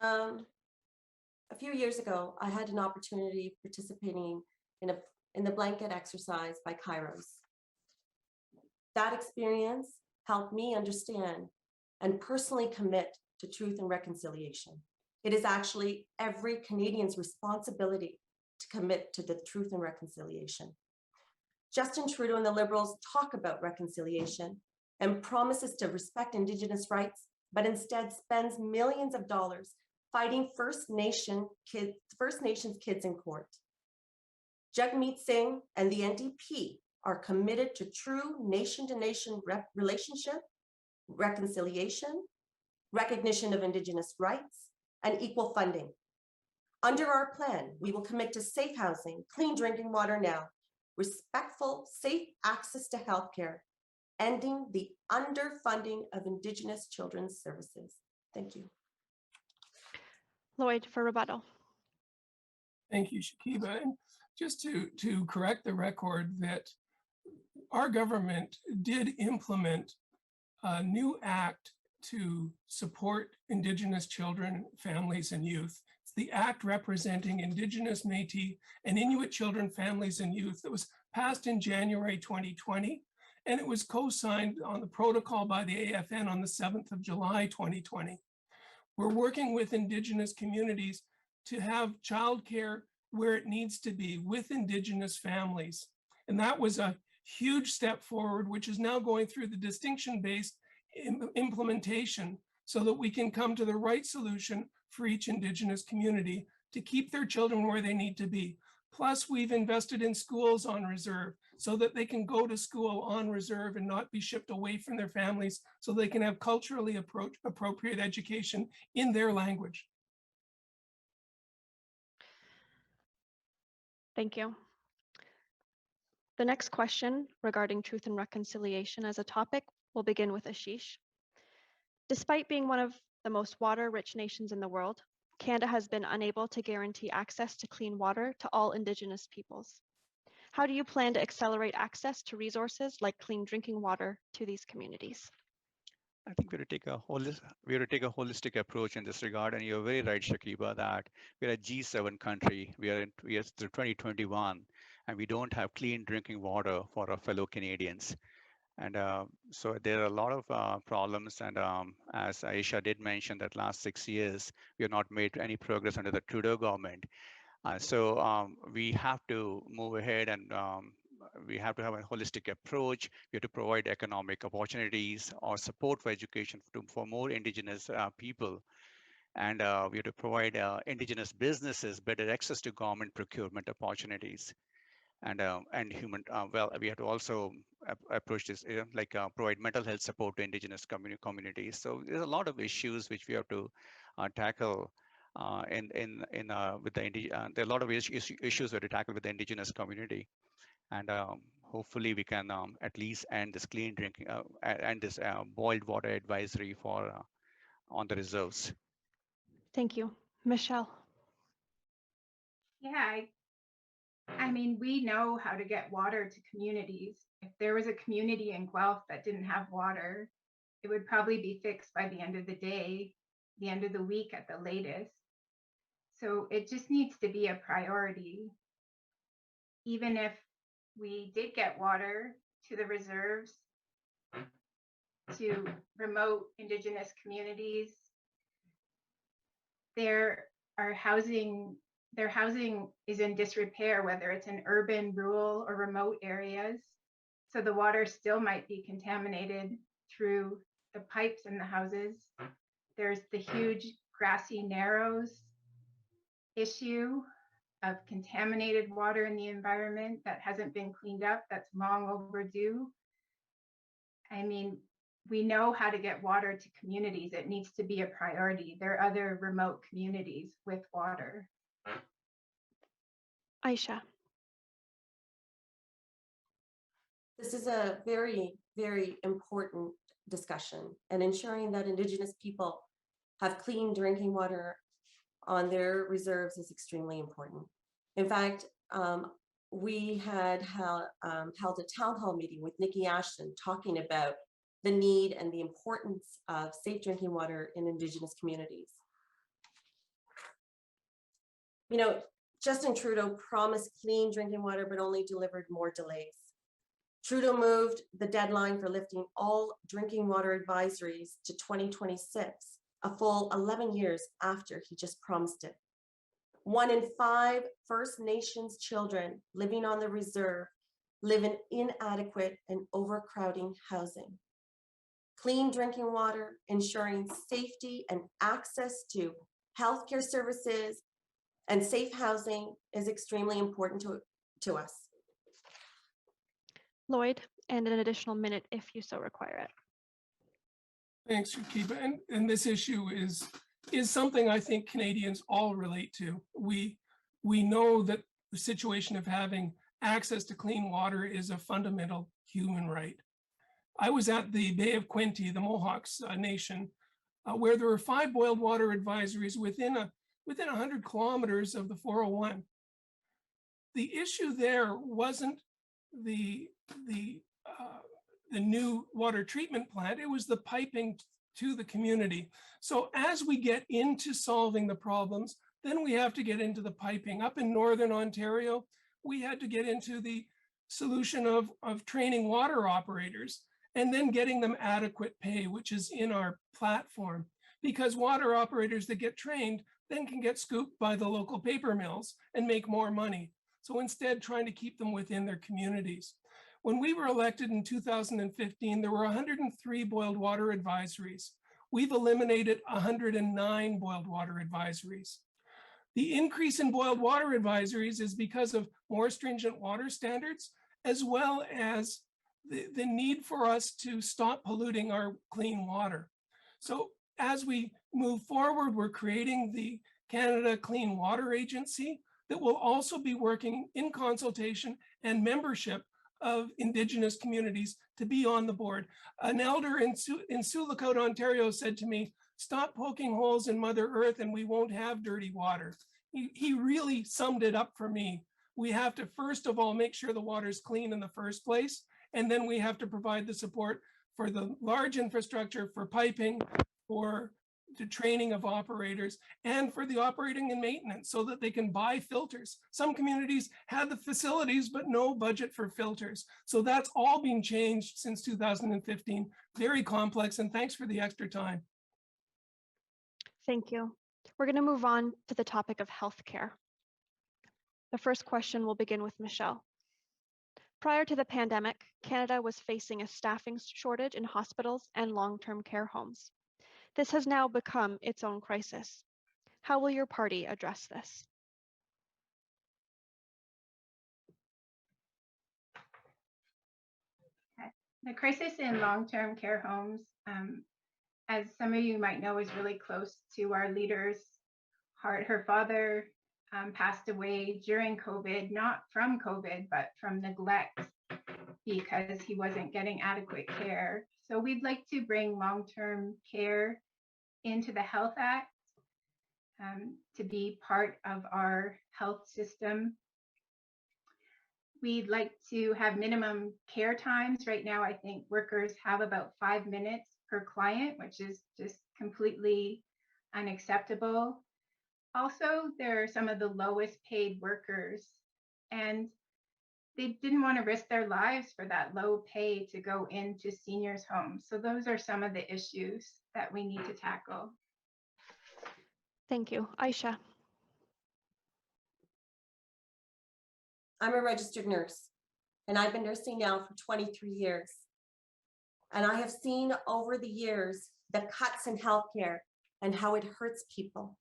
A few years ago, I had an opportunity participating in the blanket exercise by Kairos. That experience helped me understand and personally commit to truth and reconciliation. It is actually every Canadian's responsibility to commit to the truth and reconciliation. Justin Trudeau and the Liberals talk about reconciliation and promises to respect Indigenous rights, but instead spends millions of dollars fighting First Nations kids in court. Jagmeet Singh and the NDP are committed to true nation-to-nation relationship, reconciliation, recognition of Indigenous rights, and equal funding. Under our plan, we will commit to safe housing, clean drinking water now, respectful, safe access to healthcare, ending the underfunding of Indigenous children's services. Thank you. Lloyd for rebuttal. Thank you, Shakiba. And just to correct the record, that our government did implement a new act to support Indigenous children, families, and youth. It's the act representing Indigenous, Métis, and Inuit children, families, and youth that was passed in January 2020, and it was co-signed on the protocol by the AFN on the 7th of July 2020. We're working with Indigenous communities to have childcare where it needs to be with Indigenous families. And that was a huge step forward, which is now going through the distinction-based implementation so that we can come to the right solution for each Indigenous community to keep their children where they need to be. Plus, we've invested in schools on reserve so that they can go to school on reserve and not be shipped away from their families, so they can have culturally appropriate education in their language. Thank you. The next question regarding truth and reconciliation as a topic will begin with Ashish. Despite being one of the most water-rich nations in the world, Canada has been unable to guarantee access to clean water to all Indigenous peoples. How do you plan to accelerate access to resources like clean drinking water to these communities? I think we have to take a holistic approach in this regard. And you're very right, Shakiba, that we're a G7 country. We are through 2021, and we don't have clean drinking water for our fellow Canadians. And so there are a lot of problems. And as Aisha did mention, that last 6 years, we have not made any progress under the Trudeau government. So we have to move ahead, and we have to have a holistic approach. We have to provide economic opportunities or support for education for more Indigenous people. And we have to provide Indigenous businesses better access to government procurement opportunities. And human, well, we have to also approach this, provide mental health support to Indigenous communities. So there's a lot of issues which we have to tackle with the there are a lot of issues we have to tackle with the Indigenous community. And hopefully we can at least end this clean drinking and this boiled water advisory for on the reserves. Thank you. Michelle. Yeah, I mean, we know how to get water to communities. If there was a community in Guelph that didn't have water, it would probably be fixed by the end of the day, the end of the week at the latest. So it just needs to be a priority. Even if we did get water to the reserves, to remote Indigenous communities, their housing is in disrepair, whether it's in urban, rural, or remote areas. So the water still might be contaminated through the pipes in the houses. There's the huge grassy narrows issue of contaminated water in the environment that hasn't been cleaned up, that's long overdue. I mean, we know how to get water to communities. It needs to be a priority. There are other remote communities with water. Aisha. This is a very, very important discussion, and ensuring that Indigenous people have clean drinking water on their reserves is extremely important. In fact, we had held a town hall meeting with Nikki Ashton talking about the need and the importance of safe drinking water in Indigenous communities. You know, Justin Trudeau promised clean drinking water, but only delivered more delays. Trudeau moved the deadline for lifting all drinking water advisories to 2026, a full 11 years after he just promised it. 1 in 5 First Nations children living on the reserve live in inadequate and overcrowding housing. Clean drinking water, ensuring safety and access to healthcare services and safe housing is extremely important to us. Lloyd, and an additional minute if you so require it. Thanks, Shakiba. And this issue is something I think Canadians all relate to. We know that the situation of having access to clean water is a fundamental human right. I was at the Bay of Quinte, the Mohawks nation, where there were 5 boiled water advisories within 100 kilometers of the 401. The issue there wasn't the new water treatment plant, it was the piping to the community. So as we get into solving the problems, then we have to get into the piping. Up in Northern Ontario, we had to get into the solution of training water operators and then getting them adequate pay, which is in our platform, because water operators that get trained then can get scooped by the local paper mills and make more money. So instead, trying to keep them within their communities. When we were elected in 2015, there were 103 boiled water advisories. We've eliminated 109 boiled water advisories. The increase in boiled water advisories is because of more stringent water standards, as well as the need for us to stop polluting our clean water. So as we move forward, we're creating the Canada Clean Water Agency that will also be working in consultation and membership of Indigenous communities to be on the board. An elder in Sioux-Lachute, Ontario said to me, "Stop poking holes in Mother Earth and we won't have dirty water." He really summed it up for me. We have to, first of all, make sure the water's clean in the first place, and then we have to provide the support for the large infrastructure, for piping, for the training of operators, and for the operating and maintenance so that they can buy filters. Some communities had the facilities, but no budget for filters. So that's all been changed since 2015. Very complex, and thanks for the extra time. Thank you. We're going to move on to the topic of healthcare. The first question will begin with Michelle. Prior to the pandemic, Canada was facing a staffing shortage in hospitals and long-term care homes. This has now become its own crisis. How will your party address this? The crisis in long-term care homes, as some of you might know, is really close to our leader's heart. Her father passed away during COVID, not from COVID, but from neglect because he wasn't getting adequate care. So we'd like to bring long-term care into the Health Act to be part of our health system. We'd like to have minimum care times. Right now, I think workers have about 5 minutes per client, which is just completely unacceptable. Also, there are some of the lowest paid workers, and they didn't want to risk their lives for that low pay to go into seniors' homes. So those are some of the issues that we need to tackle. Thank you. Aisha. I'm a registered nurse, and I've been nursing now for 23 years. And I have seen over the years the cuts in healthcare and how it hurts people.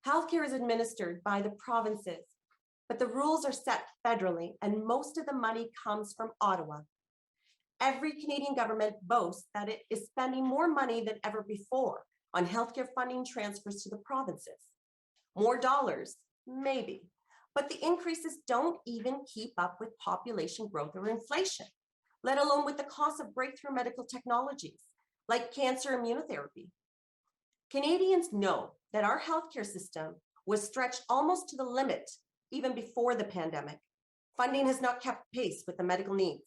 Healthcare is administered by the provinces, but the rules are set federally, and most of the money comes from Ottawa. Every Canadian government boasts that it is spending more money than ever before on healthcare funding transfers to the provinces. More dollars, maybe, but the increases don't even keep up with population growth or inflation, let alone with the cost of breakthrough medical technologies like cancer immunotherapy. Canadians know that our healthcare system was stretched almost to the limit even before the pandemic. Funding has not kept pace with the medical needs.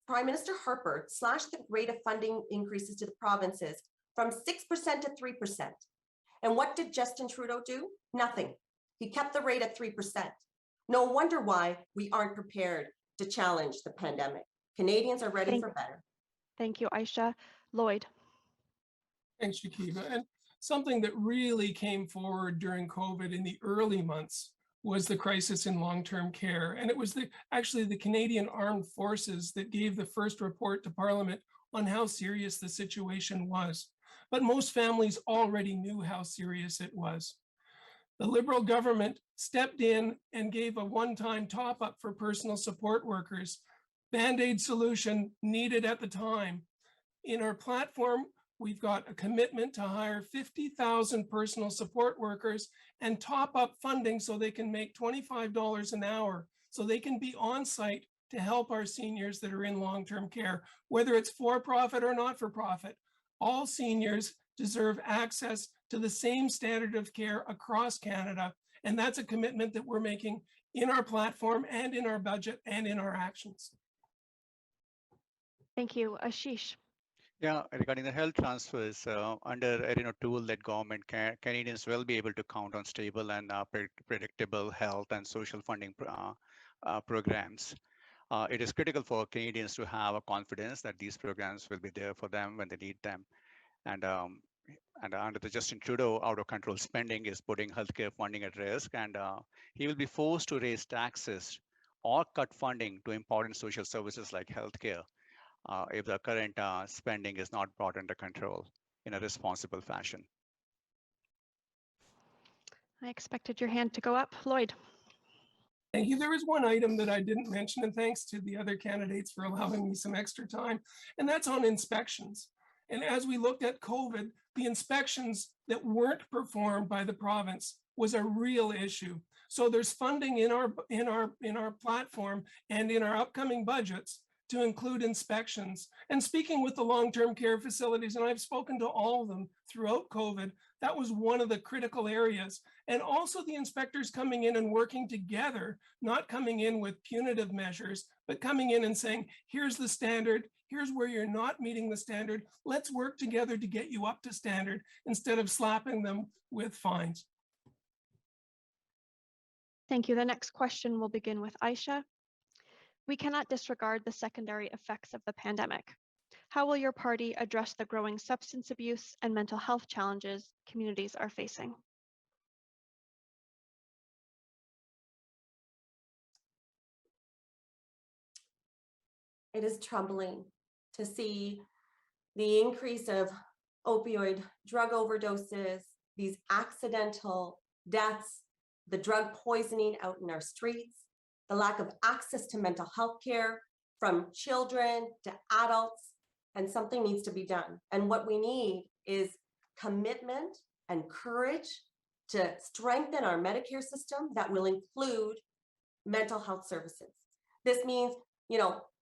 Prime Minister Harper slashed the rate of funding increases to the provinces from 6% to 3%. And what did Justin Trudeau do? Nothing. He kept the rate at 3%. No wonder why we aren't prepared to challenge the pandemic. Canadians are ready for better. Thank you, Aisha. Lloyd. Thanks, Shakiba. And something that really came forward during COVID in the early months was the crisis in long-term care. And it was actually the Canadian Armed Forces that gave the first report to Parliament on how serious the situation was. But most families already knew how serious it was. The Liberal government stepped in and gave a one-time top-up for personal support workers, Band-Aid solution needed at the time. In our platform, we've got a commitment to hire 50,000 personal support workers and top up funding so they can make $25 an hour, so they can be on site to help our seniors that are in long-term care, whether it's for-profit or not-for-profit. All seniors deserve access to the same standard of care across Canada. And that's a commitment that we're making in our platform and in our budget and in our actions. Thank you. Ashish. Yeah, regarding the health transfers, under a tool that government Canadians will be able to count on stable and predictable health and social funding programs. It is critical for Canadians to have a confidence that these programs will be there for them when they need them. And under the Justin Trudeau, out of control spending is putting healthcare funding at risk, and he will be forced to raise taxes or cut funding to important social services like healthcare if the current spending is not brought under control in a responsible fashion. I expected your hand to go up. Lloyd. Thank you. There was one item that I didn't mention, and thanks to the other candidates for allowing me some extra time, and that's on inspections. And as we looked at COVID, the inspections that weren't performed by the province was a real issue. So there's funding in our platform and in our upcoming budgets to include inspections. And speaking with the long-term care facilities, and I've spoken to all of them throughout COVID, that was one of the critical areas. And also the inspectors coming in and working together, not coming in with punitive measures, but coming in and saying, here's the standard, here's where you're not meeting the standard, let's work together to get you up to standard instead of slapping them with fines. Thank you. The next question will begin with Aisha. We cannot disregard the secondary effects of the pandemic. How will your party address the growing substance abuse and mental health challenges communities are facing? It is troubling to see the increase of opioid drug overdoses, these accidental deaths, the drug poisoning out in our streets, the lack of access to mental health care from children to adults, and something needs to be done. And what we need is commitment and courage to strengthen our Medicare system that will include mental health services. This means,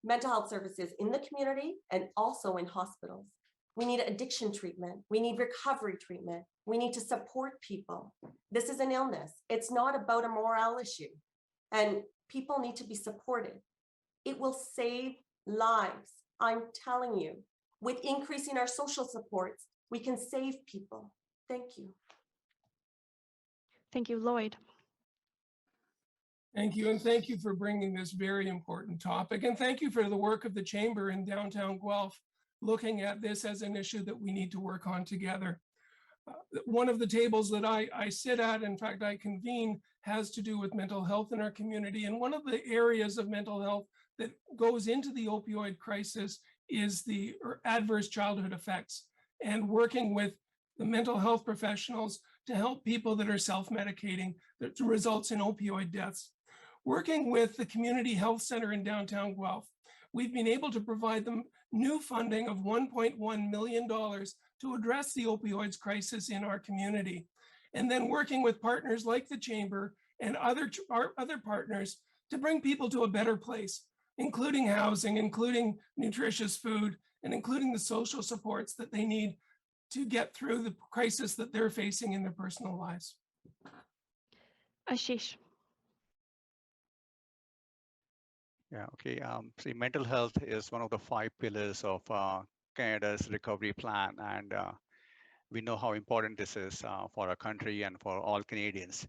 mental health services in the community and also in hospitals. We need addiction treatment. We need recovery treatment. We need to support people. This is an illness. It's not about a morale issue. And people need to be supported. It will save lives. I'm telling you, with increasing our social supports, we can save people. Thank you. Thank you, Lloyd. Thank you, and thank you for bringing this very important topic. And thank you for the work of the Chamber in downtown Guelph, looking at this as an issue that we need to work on together. One of the tables that I sit at, in fact, I convene, has to do with mental health in our community. And one of the areas of mental health that goes into the opioid crisis is the adverse childhood effects, and working with the mental health professionals to help people that are self-medicating that results in opioid deaths. Working with the Community Health Center in downtown Guelph, we've been able to provide them new funding of $1.1 million to address the opioids crisis in our community. And then working with partners like the Chamber and other partners to bring people to a better place, including housing, including nutritious food, and including the social supports that they need to get through the crisis that they're facing in their personal lives. Ashish. Yeah, okay. See, mental health is one of the 5 pillars of Canada's recovery plan, and we know how important this is for our country and for all Canadians.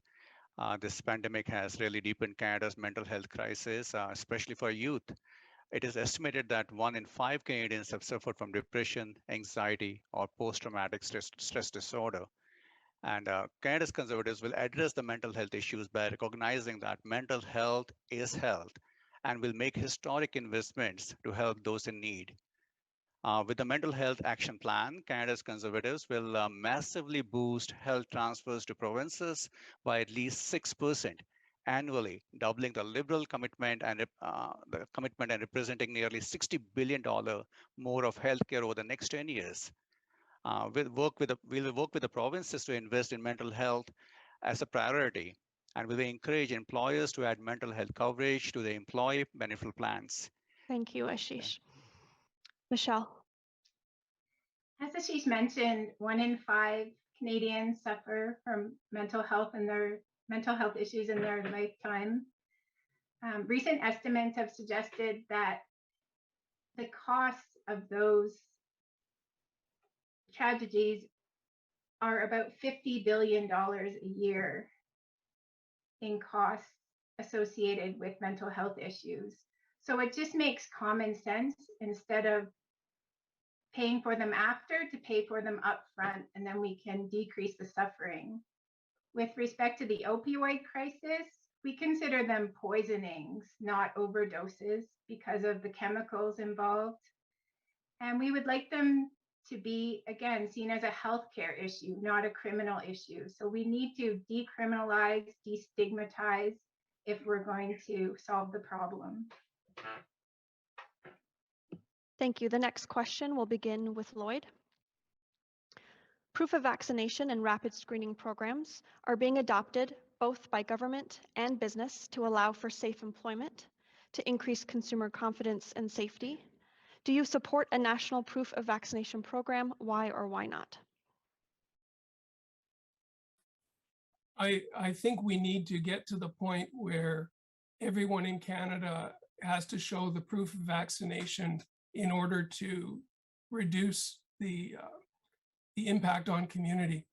This pandemic has really deepened Canada's mental health crisis, especially for youth. It is estimated that 1 in 5 Canadians have suffered from depression, anxiety, or post-traumatic stress disorder. And Canada's Conservatives will address the mental health issues by recognizing that mental health is health, and will make historic investments to help those in need. With the Mental Health Action Plan, Canada's Conservatives will massively boost health transfers to provinces by at least 6% annually, doubling the Liberal commitment and representing nearly $60 billion more of healthcare over the next 10 years. We'll work with the provinces to invest in mental health as a priority, and we will encourage employers to add mental health coverage to their employee benefit plans. Thank you, Ashish. Michelle. As Ashish mentioned, 1 in 5 Canadians suffer from mental health issues in their lifetime. Recent estimates have suggested that the costs of those tragedies are about $50 billion a year in costs associated with mental health issues. So it just makes common sense, instead of paying for them after, to pay for them up front, and then we can decrease the suffering. With respect to the opioid crisis, we consider them poisonings, not overdoses, because of the chemicals involved. And we would like them to be, again, seen as a healthcare issue, not a criminal issue. So we need to decriminalize, destigmatize, if we're going to solve the problem. Thank you. The next question will begin with Lloyd. Proof of vaccination and rapid screening programs are being adopted both by government and business to allow for safe employment, to increase consumer confidence and safety. Do you support a national proof of vaccination program? Why or why not? I think we need to get to the point where everyone in Canada has to show the proof of vaccination in order to reduce the impact on community.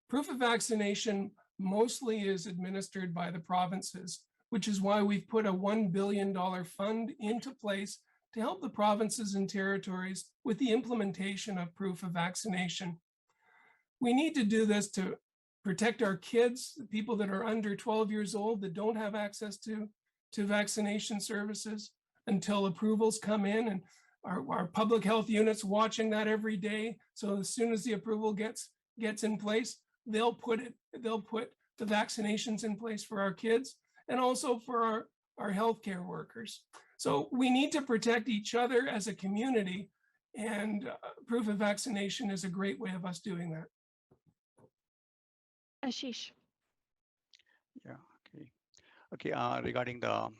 Proof of vaccination mostly is administered by the provinces, which is why we've put a $1 billion fund into place to help the provinces and territories with the implementation of proof of vaccination. We need to do this to protect our kids, the people that are under 12 years old that don't have access to vaccination services until approvals come in. And our public health units watching that every day. So as soon as the approval gets in place, they'll put the vaccinations in place for our kids and also for our healthcare workers. So we need to protect each other as a community, and proof of vaccination is a great way of us doing that. Ashish. Yeah, okay. Okay, regarding the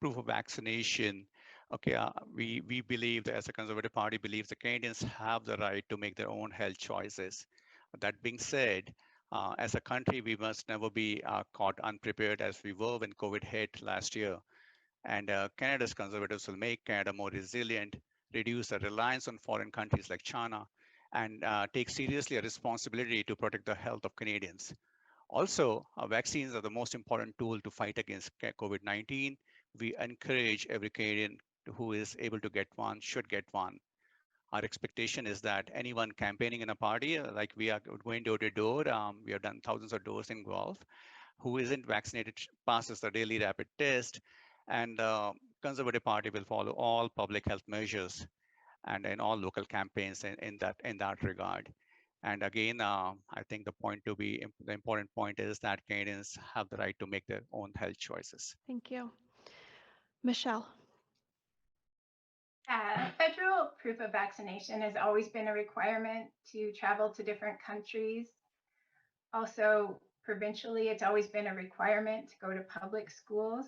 proof of vaccination, okay, we believe that as a Conservative Party believes the Canadians have the right to make their own health choices. That being said, as a country, we must never be caught unprepared as we were when COVID hit last year. And Canada's Conservatives will make Canada more resilient, reduce the reliance on foreign countries like China, and take seriously a responsibility to protect the health of Canadians. Also, vaccines are the most important tool to fight against COVID-19. We encourage every Canadian who is able to get one should get one. Our expectation is that anyone campaigning in a party, like we are going door to door, we have done thousands of doors in Guelph, who isn't vaccinated passes the daily rapid test, and the Conservative Party will follow all public health measures and in all local campaigns in that regard. And again, I think the important point is that Canadians have the right to make their own health choices. Thank you. Michelle. Federal proof of vaccination has always been a requirement to travel to different countries. Also, provincially, it's always been a requirement to go to public schools.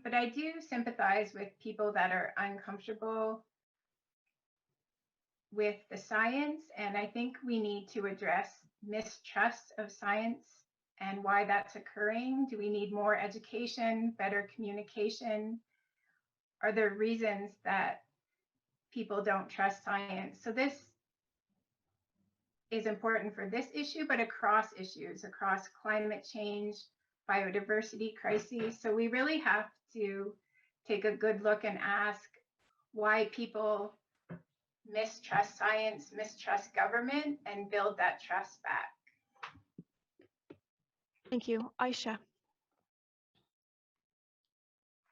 But I do sympathize with people that are uncomfortable with the science, and I think we need to address mistrust of science and why that's occurring. Do we need more education, better communication? Are there reasons that people don't trust science? So this is important for this issue, but across issues, across climate change, biodiversity crises. So we really have to take a good look and ask why people mistrust science, mistrust government, and build that trust back. Thank you. Aisha.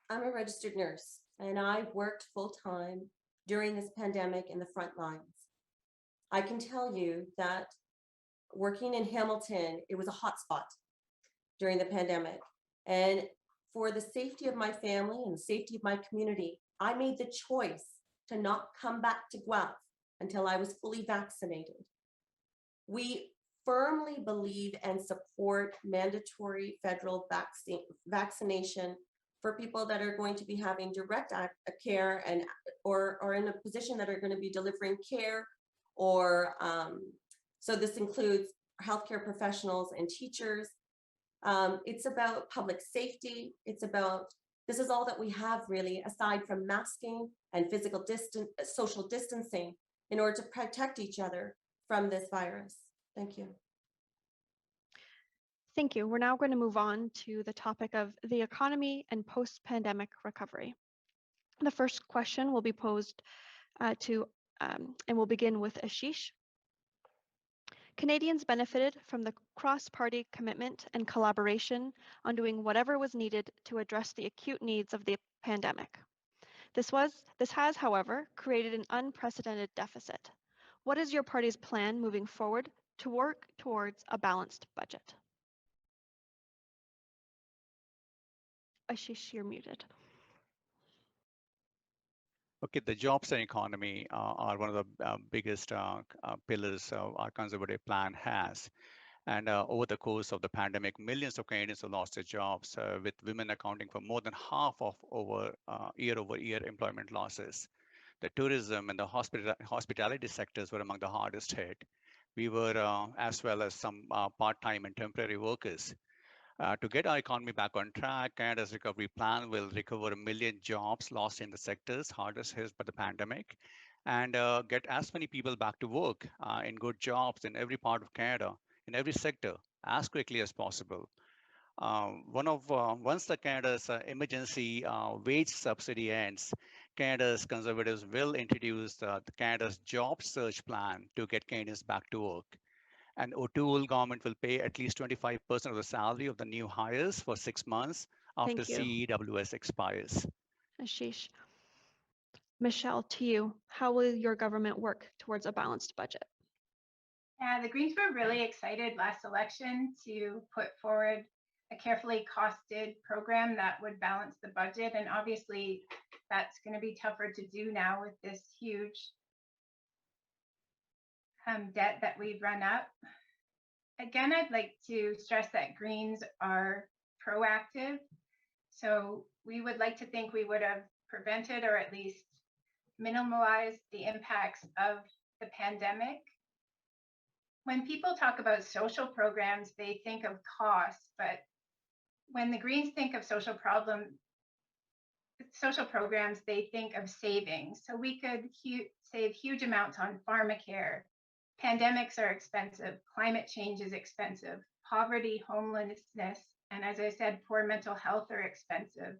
I'm a registered nurse, and I worked full-time during this pandemic in the front lines. I can tell you that working in Hamilton, it was a hotspot during the pandemic. And for the safety of my family and the safety of my community, I made the choice to not come back to Guelph until I was fully vaccinated. We firmly believe and support mandatory federal vaccination for people that are going to be having direct care and or in a position that are going to be delivering care, or so this includes healthcare professionals and teachers. It's about public safety. This is all that we have really, aside from masking and social distancing, in order to protect each other from this virus. Thank you. Thank you. We're now going to move on to the topic of the economy and post-pandemic recovery. The first question will be posed and we'll begin with Ashish. Canadians benefited from the cross-party commitment and collaboration on doing whatever was needed to address the acute needs of the pandemic. This has, however, created an unprecedented deficit. What is your party's plan moving forward to work towards a balanced budget? Ashish, you're muted. Okay, the jobs and economy are one of the biggest pillars our Conservative plan has. And over the course of the pandemic, millions of Canadians have lost their jobs, with women accounting for more than half of year-over-year employment losses. The tourism and the hospitality sectors were among the hardest hit. We were, as well as some part-time and temporary workers. To get our economy back on track, Canada's recovery plan will recover 1 million jobs lost in the sectors hardest hit by the pandemic, and get as many people back to work in good jobs in every part of Canada, in every sector, as quickly as possible. Once the Canada's emergency wage subsidy ends, Canada's Conservatives will introduce the Canada's job search plan to get Canadians back to work. And O'Toole government will pay at least 25% of the salary of the new hires for 6 months after CEWS expires. Ashish. Michelle, to you, how will your government work towards a balanced budget? Yeah, the Greens were really excited last election to put forward a carefully costed program that would balance the budget. And obviously that's going to be tougher to do now with this huge debt that we've run up. Again, I'd like to stress that Greens are proactive. So we would like to think we would have prevented or at least minimalized the impacts of the pandemic. When people talk about social programs, they think of costs, but when the Greens think of social programs, they think of savings. So we could save huge amounts on pharmacare. Pandemics are expensive, climate change is expensive, poverty, homelessness, and as I said, poor mental health are expensive.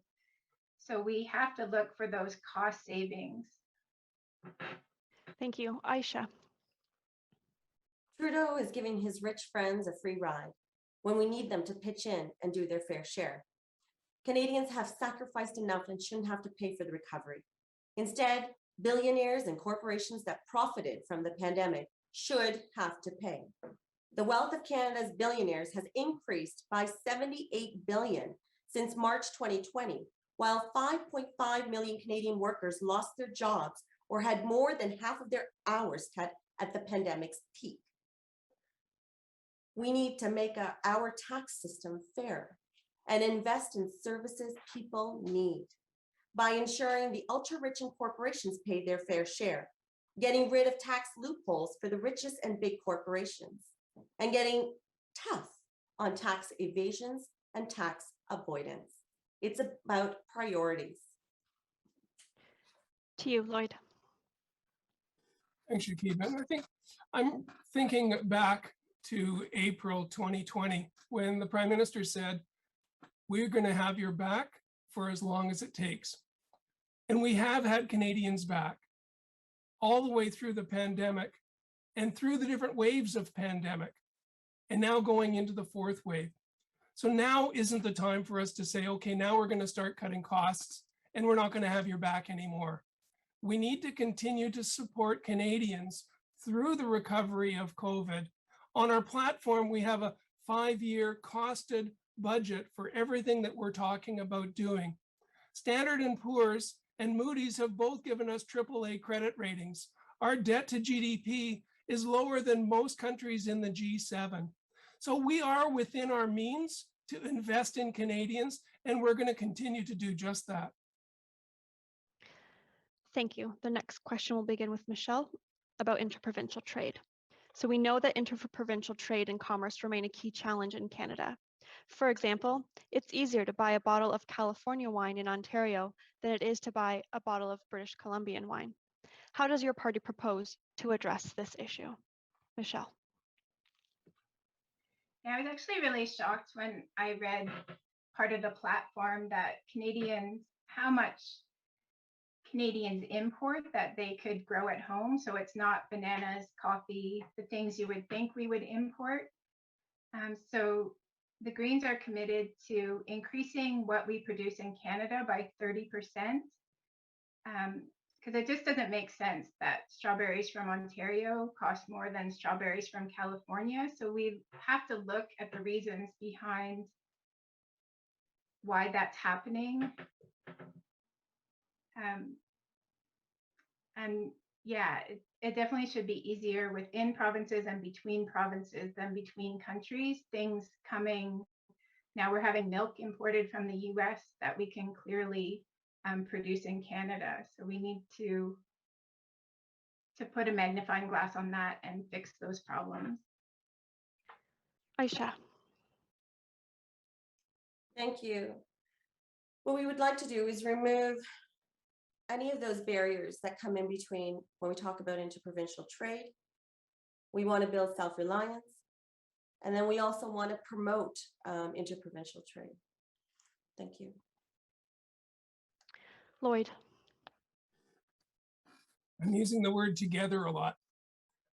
So we have to look for those cost savings. Thank you. Aisha. Trudeau is giving his rich friends a free ride when we need them to pitch in and do their fair share. Canadians have sacrificed enough and shouldn't have to pay for the recovery. Instead, billionaires and corporations that profited from the pandemic should have to pay. The wealth of Canada's billionaires has increased by 78 billion since March 2020, while 5.5 million Canadian workers lost their jobs or had more than half of their hours cut at the pandemic's peak. We need to make our tax system fair and invest in services people need by ensuring the ultra-rich and corporations pay their fair share, getting rid of tax loopholes for the richest and big corporations, and getting tough on tax evasions and tax avoidance. It's about priorities. To you, Lloyd. Thanks, Shakiba. I think I'm thinking back to April 2020, when the Prime Minister said, we're going to have your back for as long as it takes. And we have had Canadians back all the way through the pandemic and through the different waves of pandemic, and now going into the fourth wave. So now isn't the time for us to say, okay, now we're going to start cutting costs and we're not going to have your back anymore. We need to continue to support Canadians through the recovery of COVID. On our platform, we have a 5-year costed budget for everything that we're talking about doing. Standard & Poor's and Moody's have both given us AAA credit ratings. Our debt to GDP is lower than most countries in the G7. So we are within our means to invest in Canadians, and we're going to continue to do just that. Thank you. The next question will begin with Michelle about interprovincial trade. So we know that interprovincial trade and commerce remain a key challenge in Canada. For example, it's easier to buy a bottle of California wine in Ontario than it is to buy a bottle of British Columbian wine. How does your party propose to address this issue? Michelle. Yeah, I was actually really shocked when I read part of the platform that how much Canadians import that they could grow at home. So it's not bananas, coffee, the things you would think we would import. So the Greens are committed to increasing what we produce in Canada by 30%, because it just doesn't make sense that strawberries from Ontario cost more than strawberries from California. So we have to look at the reasons behind why that's happening. And yeah, it definitely should be easier within provinces and between provinces than between countries. Things coming, now we're having milk imported from the US that we can clearly produce in Canada. So we need to put a magnifying glass on that and fix those problems. Aisha. Thank you. What we would like to do is remove any of those barriers that come in between when we talk about interprovincial trade. We want to build self-reliance, and then we also want to promote interprovincial trade. Thank you. Lloyd. I'm using the word together a lot.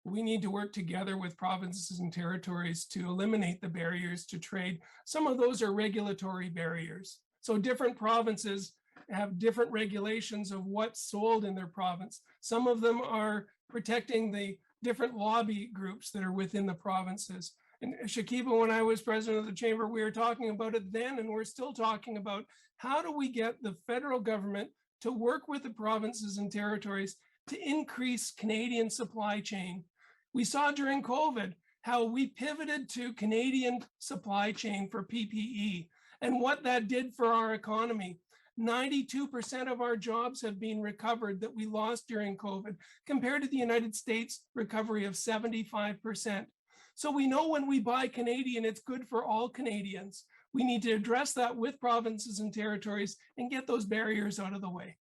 We need to work together with provinces and territories to eliminate the barriers to trade. Some of those are regulatory barriers. So different provinces have different regulations of what's sold in their province. Some of them are protecting the different lobby groups that are within the provinces. And Shakiba, when I was president of the chamber, we were talking about it then, and we're still talking about how do we get the federal government to work with the provinces and territories to increase Canadian supply chain. We saw during COVID how we pivoted to Canadian supply chain for PPE and what that did for our economy. 92% of our jobs have been recovered that we lost during COVID, compared to the United States recovery of 75%. So we know when we buy Canadian, it's good for all Canadians. We need to address that with provinces and territories and get those barriers out of the way.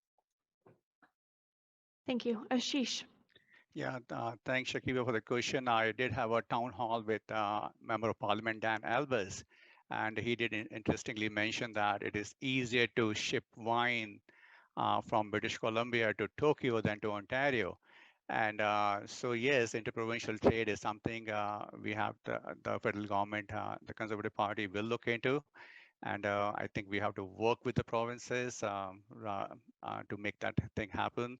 Thank you. Ashish. Yeah, thanks, Shakiba, for the question. I did have a town hall with Member of Parliament Dan Albers, and he did interestingly mention that it is easier to ship wine from British Columbia to Tokyo than to Ontario. And so, yes, interprovincial trade is something we have the federal government, the Conservative Party will look into. And I think we have to work with the provinces to make that thing happen.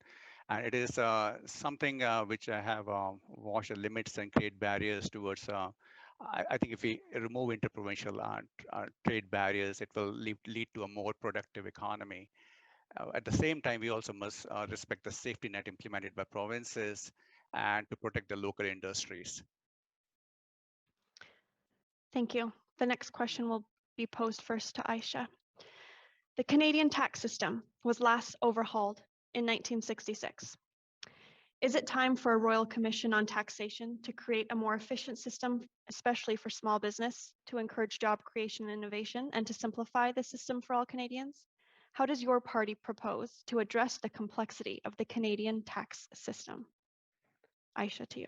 And it is something which I have watched the limits and create barriers towards. I think if we remove interprovincial trade barriers, it will lead to a more productive economy. At the same time, we also must respect the safety net implemented by provinces and to protect the local industries. Thank you. The next question will be posed first to Aisha. The Canadian tax system was last overhauled in 1966. Is it time for a Royal Commission on Taxation to create a more efficient system, especially for small business, to encourage job creation and innovation, and to simplify the system for all Canadians? How does your party propose to address the complexity of the Canadian tax system? Aisha, to you.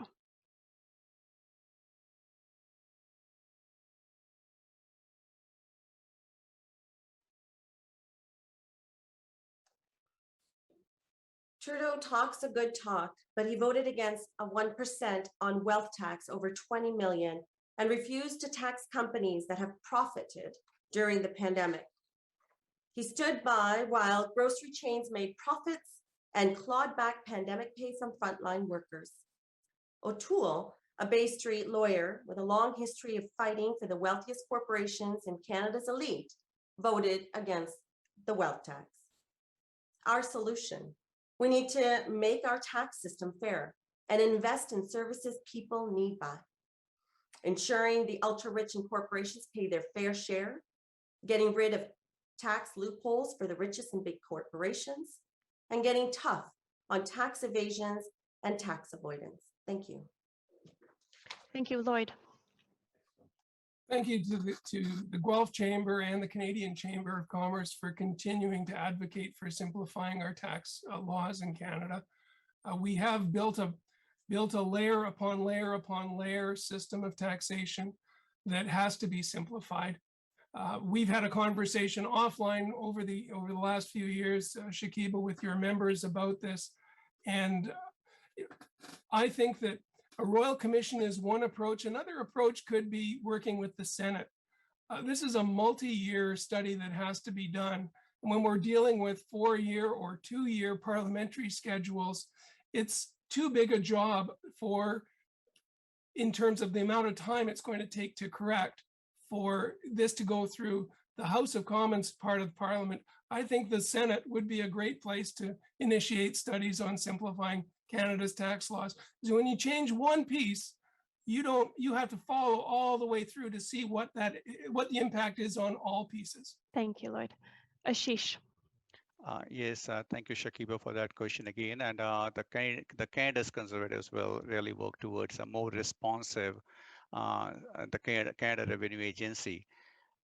Trudeau talks a good talk, but he voted against a 1% on wealth tax over 20 million and refused to tax companies that have profited during the pandemic. He stood by while grocery chains made profits and clawed back pandemic pay from frontline workers. O'Toole, a Bay Street lawyer with a long history of fighting for the wealthiest corporations in Canada's elite, voted against the wealth tax. Our solution: we need to make our tax system fair and invest in services people need buy, ensuring the ultra-rich and corporations pay their fair share, getting rid of tax loopholes for the richest and big corporations, and getting tough on tax evasions and tax avoidance. Thank you. Thank you, Lloyd. Thank you to the Guelph Chamber and the Canadian Chamber of Commerce for continuing to advocate for simplifying our tax laws in Canada. We have built a layer upon layer upon layer system of taxation that has to be simplified. We've had a conversation offline over the last few years, Shakiba, with your members about this, and I think that a Royal Commission is one approach. Another approach could be working with the Senate. This is a multi-year study that has to be done. When we're dealing with 4-year or 2-year parliamentary schedules, it's too big a job in terms of the amount of time it's going to take to correct for this to go through the House of Commons part of Parliament. I think the Senate would be a great place to initiate studies on simplifying Canada's tax laws. So when you change one piece, you have to follow all the way through to see what the impact is on all pieces. Thank you, Lloyd. Ashish. Yes, thank you, Shakiba, for that question again. And the Canada's Conservatives will really work towards a more responsive the Canada Revenue Agency.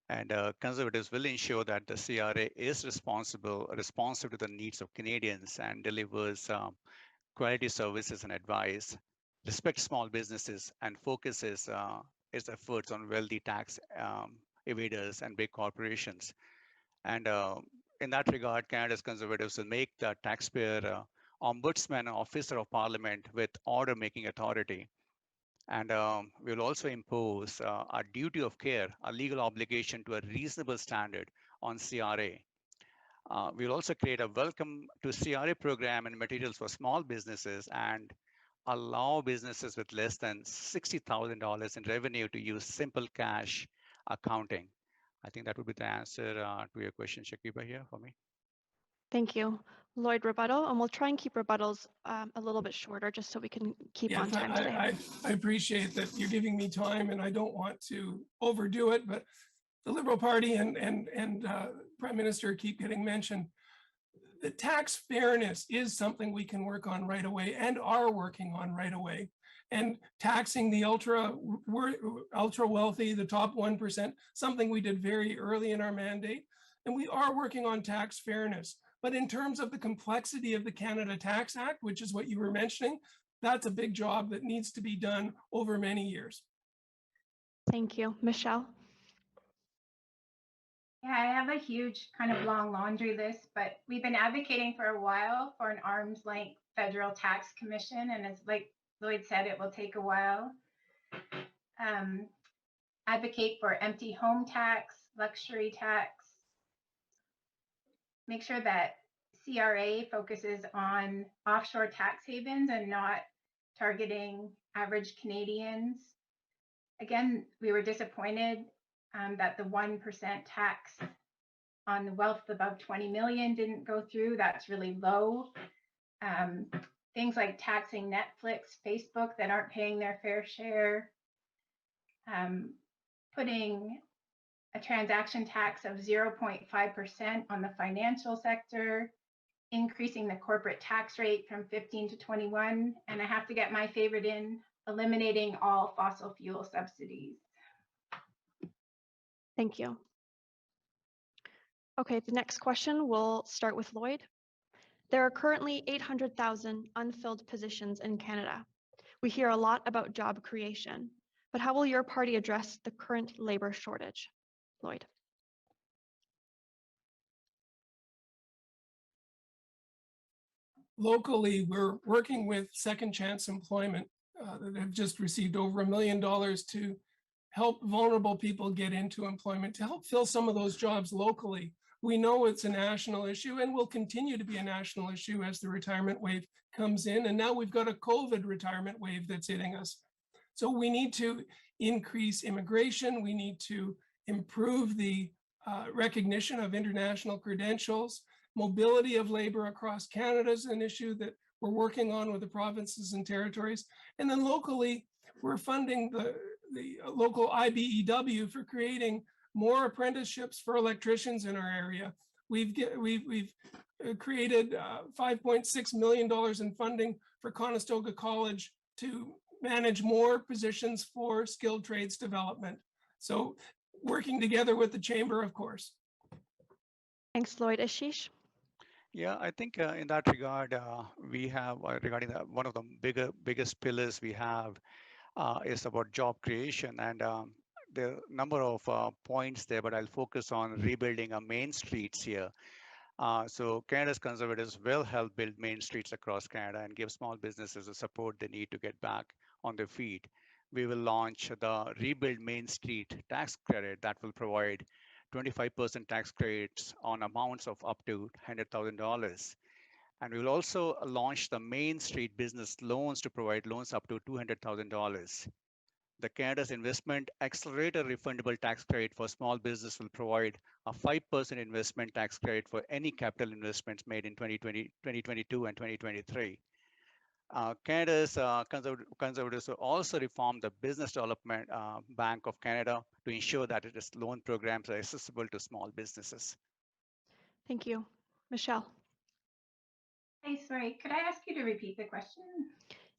And Conservatives will ensure that the CRA is responsive to the needs of Canadians and delivers quality services and advice, respects small businesses, and focuses its efforts on wealthy tax evaders and big corporations. And in that regard, Canada's Conservatives will make the taxpayer ombudsman and officer of parliament with order-making authority. And we will also impose a duty of care, a legal obligation to a reasonable standard on CRA. We'll also create a welcome to CRA program and materials for small businesses and allow businesses with less than $60,000 in revenue to use simple cash accounting. I think that would be the answer to your question, Shakiba, here for me. Thank you. Lloyd, rebuttal, and we'll try and keep rebuttals a little bit shorter just so we can keep on time today. I appreciate that you're giving me time, and I don't want to overdo it, but the Liberal Party and Prime Minister keep getting mentioned. The tax fairness is something we can work on right away and are working on right away. And taxing the ultra wealthy, the top 1%, something we did very early in our mandate. And we are working on tax fairness. But in terms of the complexity of the Canada Tax Act, which is what you were mentioning, that's a big job that needs to be done over many years. Thank you. Michelle? Yeah, I have a huge kind of long laundry list, but we've been advocating for a while for an arm's length federal tax commission. And as like Lloyd said, it will take a while. Advocate for empty home tax, luxury tax. Make sure that CRA focuses on offshore tax havens and not targeting average Canadians. Again, we were disappointed that the 1% tax on the wealth above 20 million didn't go through. That's really low. Things like taxing Netflix, Facebook that aren't paying their fair share. Putting a transaction tax of 0.5% on the financial sector, increasing the corporate tax rate from 15 to 21. And I have to get my favorite in, eliminating all fossil fuel subsidies. Thank you. Okay, the next question will start with Lloyd. There are currently 800,000 unfilled positions in Canada. We hear a lot about job creation, but how will your party address the current labor shortage? Lloyd. Locally, we're working with Second Chance Employment that have just received over $1 million to help vulnerable people get into employment, to help fill some of those jobs locally. We know it's a national issue and will continue to be a national issue as the retirement wave comes in. And now we've got a COVID retirement wave that's hitting us. So we need to increase immigration. We need to improve the recognition of international credentials. Mobility of labor across Canada is an issue that we're working on with the provinces and territories. And then locally, we're funding the local IBEW for creating more apprenticeships for electricians in our area. We've created $5.6 million in funding for Conestoga College to manage more positions for skilled trades development. So working together with the Chamber, of course. Thanks, Lloyd. Ashish? Yeah, I think in that regard, we have regarding one of the biggest pillars we have is about job creation, and there are a number of points there, but I'll focus on rebuilding our main streets here. So Canada's Conservatives will help build main streets across Canada and give small businesses the support they need to get back on their feet. We will launch the Rebuild Main Street tax credit that will provide 25% tax credits on amounts of up to $100,000. And we will also launch the Main Street Business Loans to provide loans up to $200,000. The Canada's Investment Accelerator refundable tax credit for small business will provide a 5% investment tax credit for any capital investments made in 2020, 2022 and 2023. Canada's Conservatives will also reform the Business Development Bank of Canada to ensure that its loan programs are accessible to small businesses. Thank you. Michelle? Hey, sorry, could I ask you to repeat the question?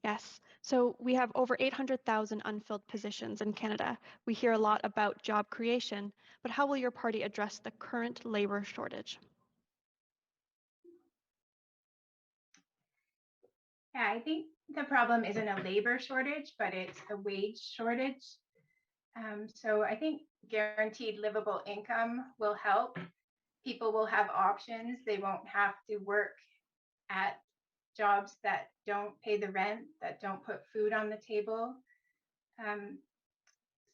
Yes. So we have over 800,000 unfilled positions in Canada. We hear a lot about job creation, but how will your party address the current labor shortage? Yeah, I think the problem isn't a labor shortage, but it's a wage shortage. So I think guaranteed livable income will help. People will have options. They won't have to work at jobs that don't pay the rent, that don't put food on the table.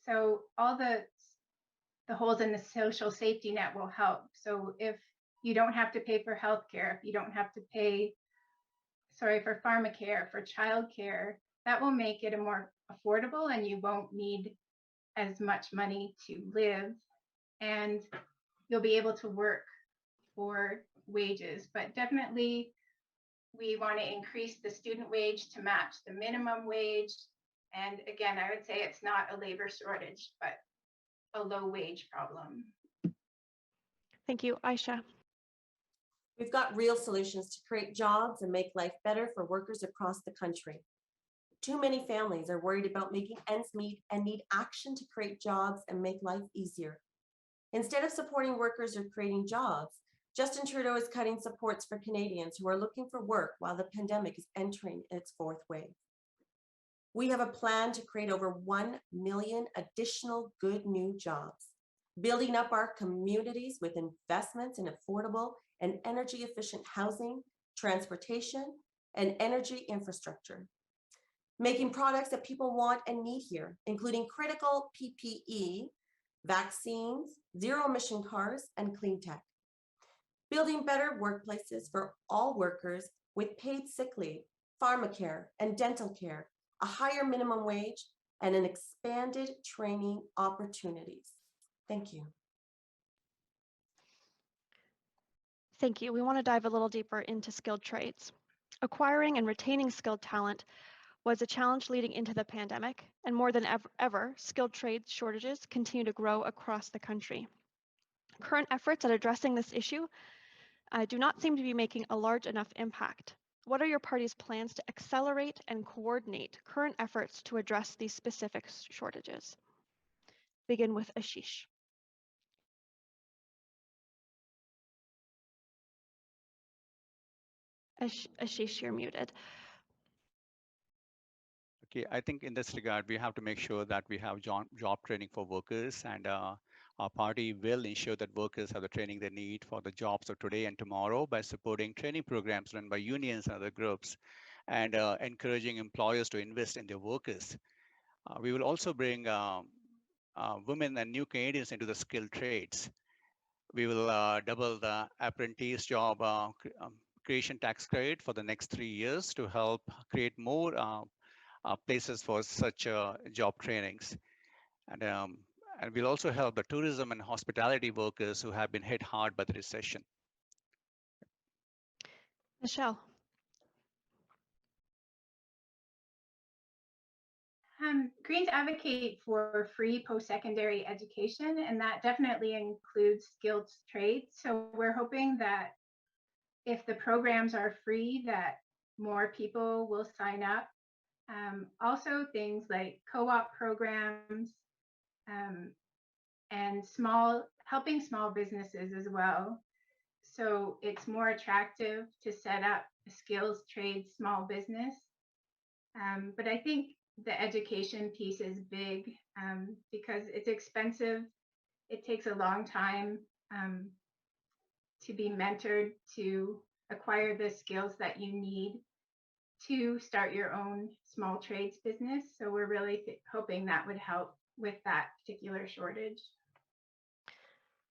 So all the holes in the social safety net will help. So if you don't have to pay for healthcare, if you don't have to pay, for pharmacare, for childcare, that will make it a more affordable, and you won't need as much money to live, and you'll be able to work for wages. But definitely we want to increase the student wage to match the minimum wage. And again, I would say it's not a labor shortage, but a low wage problem. Thank you, Aisha. We've got real solutions to create jobs and make life better for workers across the country. Too many families are worried about making ends meet and need action to create jobs and make life easier. Instead of supporting workers or creating jobs, Justin Trudeau is cutting supports for Canadians who are looking for work while the pandemic is entering its fourth wave. We have a plan to create over 1 million additional good new jobs, building up our communities with investments in affordable and energy efficient housing, transportation, and energy infrastructure, making products that people want and need here, including critical PPE, vaccines, zero emission cars, and clean tech. Building better workplaces for all workers with paid sick leave, pharmacare, and dental care, a higher minimum wage, and an expanded training opportunities. Thank you. Thank you. We want to dive a little deeper into skilled trades. Acquiring and retaining skilled talent was a challenge leading into the pandemic, and more than ever, skilled trades shortages continue to grow across the country. Current efforts at addressing this issue do not seem to be making a large enough impact. What are your party's plans to accelerate and coordinate current efforts to address these specific shortages? Begin with Ashish. Ashish, you're muted. Okay, I think in this regard, we have to make sure that we have job training for workers, and our party will ensure that workers have the training they need for the jobs of today and tomorrow by supporting training programs run by unions and other groups, and encouraging employers to invest in their workers. We will also bring women and new Canadians into the skilled trades. We will double the apprentice job creation tax credit for the next 3 years to help create more places for such job trainings. And we'll also help the tourism and hospitality workers who have been hit hard by the recession. Michelle. Greens advocate for free post-secondary education, and that definitely includes skilled trades. So we're hoping that if the programs are free, that more people will sign up. Also things like co-op programs and helping small businesses as well. So it's more attractive to set up a skills trade small business. But I think the education piece is big because it's expensive. It takes a long time to be mentored to acquire the skills that you need to start your own small trades business. So we're really hoping that would help with that particular shortage.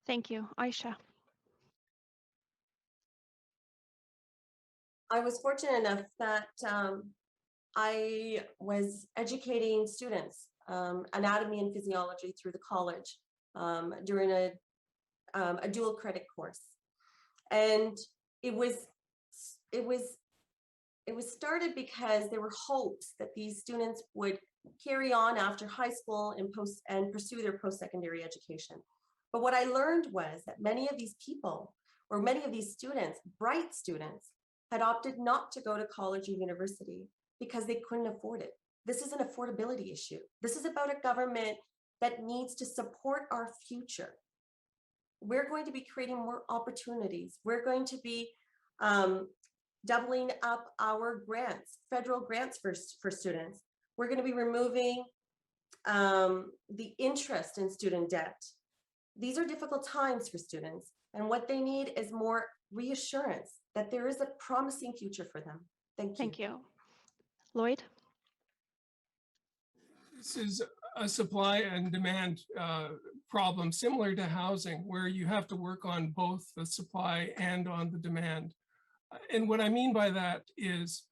Thank you. Aisha. I was fortunate enough that I was educating students anatomy and physiology through the college during a dual credit course, and it was started because there were hopes that these students would carry on after high school and pursue their post-secondary education. But what I learned was that many of these people, or many of these students, bright students, had opted not to go to college or university because they couldn't afford it. This is an affordability issue. This is about a government that needs to support our future. We're going to be creating more opportunities. We're going to be doubling up our grants, federal grants for students. We're going to be removing the interest in student debt. These are difficult times for students, and what they need is more reassurance that there is a promising future for them. Thank you. Thank you. Lloyd? This is a supply and demand problem similar to housing, where you have to work on both the supply and on the demand. And what I mean by that is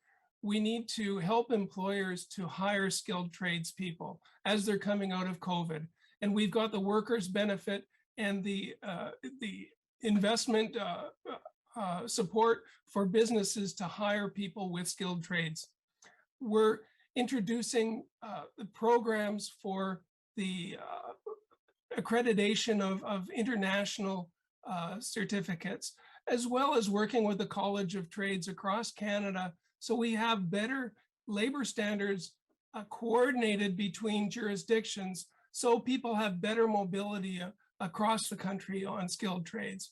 we need to help employers to hire skilled tradespeople as they're coming out of COVID. And we've got the workers' benefit and the investment support for businesses to hire people with skilled trades. We're introducing the programs for the accreditation of international certificates, as well as working with the College of Trades across Canada, so we have better labor standards coordinated between jurisdictions, so people have better mobility across the country on skilled trades.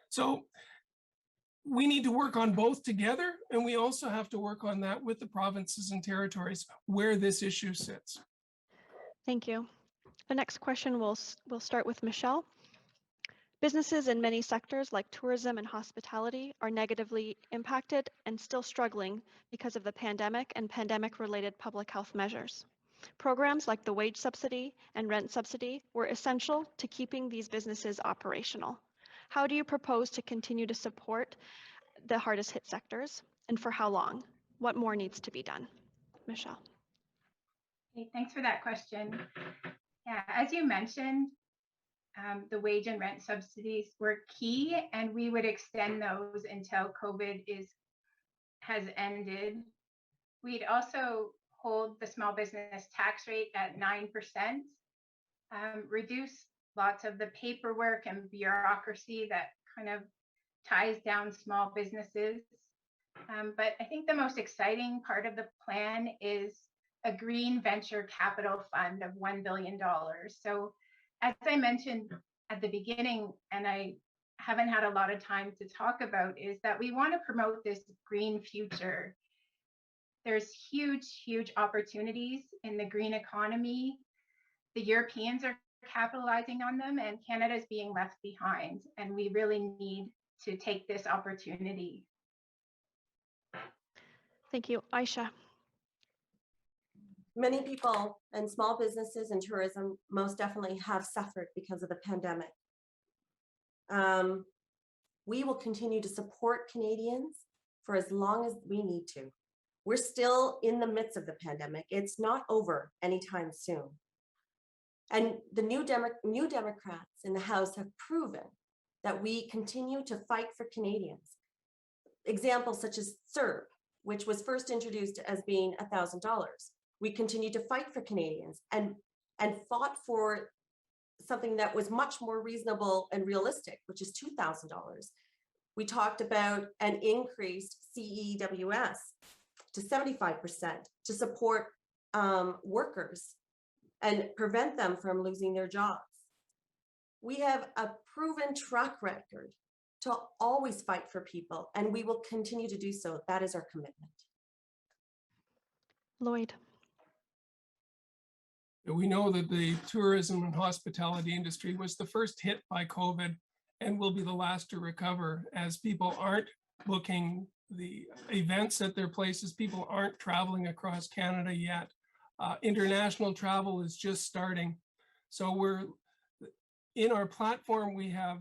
So we need to work on both together, and we also have to work on that with the provinces and territories where this issue sits. Thank you. The next question will start with Michelle. Businesses in many sectors like tourism and hospitality are negatively impacted and still struggling because of the pandemic and pandemic-related public health measures. Programs like the wage subsidy and rent subsidy were essential to keeping these businesses operational. How do you propose to continue to support the hardest hit sectors, and for how long? What more needs to be done? Michelle. Okay, thanks for that question. Yeah, as you mentioned, the wage and rent subsidies were key, and we would extend those until COVID has ended. We'd also hold the small business tax rate at 9%, reduce lots of the paperwork and bureaucracy that kind of ties down small businesses. But I think the most exciting part of the plan is a green venture capital fund of $1 billion. So as I mentioned at the beginning, and I haven't had a lot of time to talk about, is that we want to promote this green future. There's huge opportunities in the green economy. The Europeans are capitalizing on them, and Canada is being left behind. And we really need to take this opportunity. Thank you. Aisha. Many people and small businesses and tourism most definitely have suffered because of the pandemic. We will continue to support Canadians for as long as we need to. We're still in the midst of the pandemic. It's not over anytime soon. And the new Democrats in the House have proven that we continue to fight for Canadians. Examples such as CERB, which was first introduced as being $1,000. We continue to fight for Canadians and fought for something that was much more reasonable and realistic, which is $2,000. We talked about an increased CEWS to 75% to support workers and prevent them from losing their jobs. We have a proven track record to always fight for people, and we will continue to do so. That is our commitment. Lloyd. We know that the tourism and hospitality industry was the first hit by COVID and will be the last to recover, as people aren't booking the events at their places. People aren't traveling across Canada yet. International travel is just starting. So we're in our platform, we have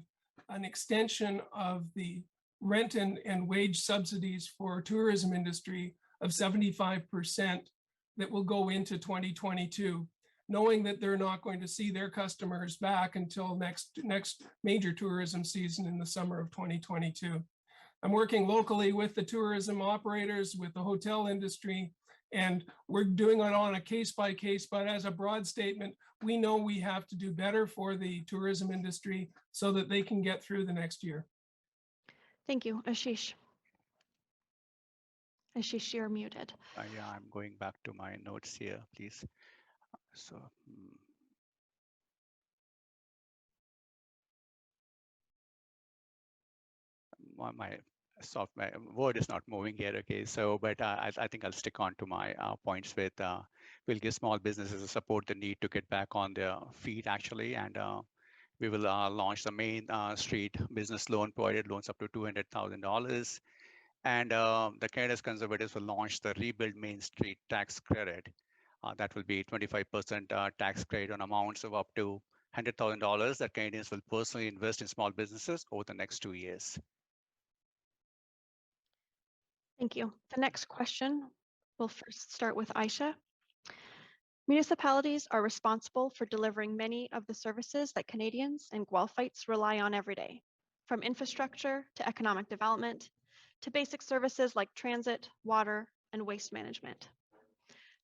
an extension of the rent and wage subsidies for tourism industry of 75% that will go into 2022, knowing that they're not going to see their customers back until next major tourism season in the summer of 2022. I'm working locally with the tourism operators, with the hotel industry, and we're doing it on a case by case, but as a broad statement, we know we have to do better for the tourism industry so that they can get through the next year. Thank you. Ashish. Ashish, you're muted. Yeah, I'm going back to my notes here, please. So, my word is not moving here. Okay, so but I think I'll stick on to my points with we'll give small businesses the support they need to get back on their feet actually, and we will launch the Main Street business loan, provided loans up to $200,000, and the Canada's Conservatives will launch the Rebuild Main Street tax credit. That will be 25% tax credit on amounts of up to $100,000 that Canadians will personally invest in small businesses over the next 2 years. Thank you. The next question, we'll first start with Aisha. Municipalities are responsible for delivering many of the services that Canadians and Guelphites rely on every day, from infrastructure to economic development, to basic services like transit, water, and waste management.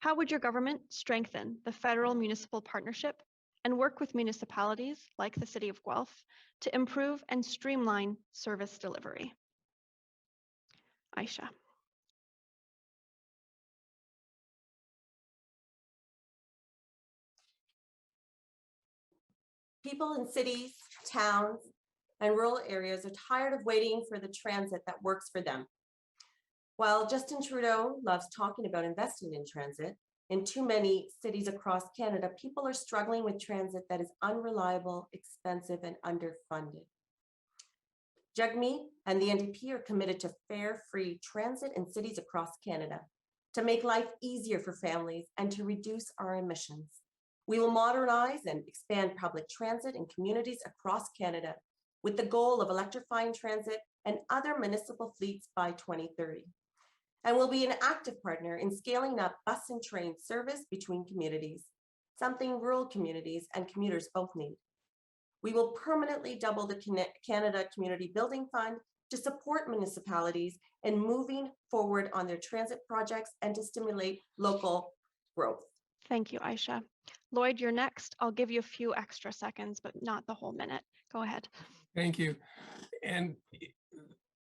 How would your government strengthen the federal municipal partnership and work with municipalities like the City of Guelph to improve and streamline service delivery? Aisha. People in cities, towns, and rural areas are tired of waiting for the transit that works for them. While Justin Trudeau loves talking about investing in transit, in too many cities across Canada, people are struggling with transit that is unreliable, expensive, and underfunded. Jagmeet and the NDP are committed to fare, free transit in cities across Canada to make life easier for families and to reduce our emissions. We will modernize and expand public transit in communities across Canada with the goal of electrifying transit and other municipal fleets by 2030. And we'll be an active partner in scaling up bus and train service between communities, something rural communities and commuters both need. We will permanently double the Canada Community Building Fund to support municipalities in moving forward on their transit projects and to stimulate local growth. Thank you, Aisha. Lloyd, you're next. I'll give you a few extra seconds, but not the whole minute. Go ahead. Thank you. And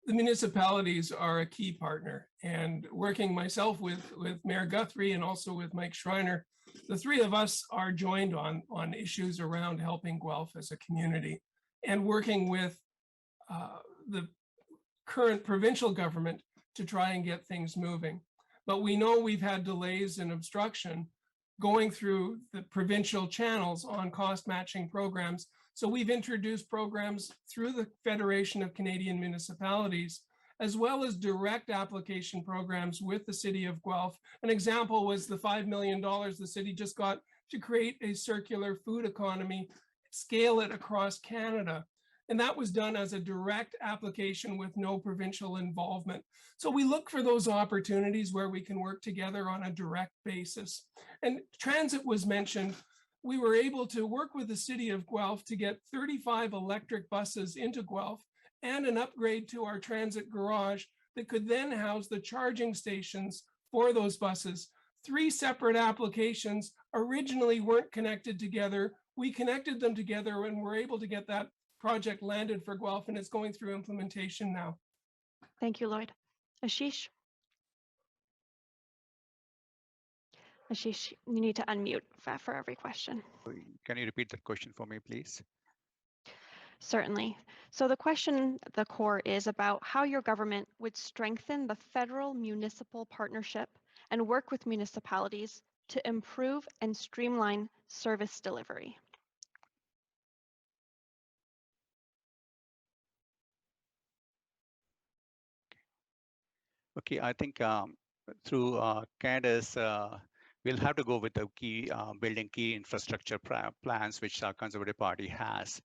the municipalities are a key partner, and working myself with Mayor Guthrie and also with Mike Schreiner, the three of us are joined on issues around helping Guelph as a community and working with the current provincial government to try and get things moving. But we know we've had delays and obstruction going through the provincial channels on cost matching programs. So we've introduced programs through the Federation of Canadian Municipalities, as well as direct application programs with the City of Guelph. An example was the $5 million the city just got to create a circular food economy, scale it across Canada. And that was done as a direct application with no provincial involvement. So we look for those opportunities where we can work together on a direct basis. And transit was mentioned. We were able to work with the City of Guelph to get 35 electric buses into Guelph and an upgrade to our transit garage that could then house the charging stations for those buses. 3 separate applications originally weren't connected together. We connected them together and were able to get that project landed for Guelph, and it's going through implementation now. Thank you, Lloyd. Ashish? Ashish, you need to unmute for every question. Can you repeat that question for me, please? Certainly. So the question, the core, is about how your government would strengthen the federal municipal partnership and work with municipalities to improve and streamline service delivery. Okay, I think through Canada's, we'll have to go with the key building key infrastructure plans, which our Conservative Party has.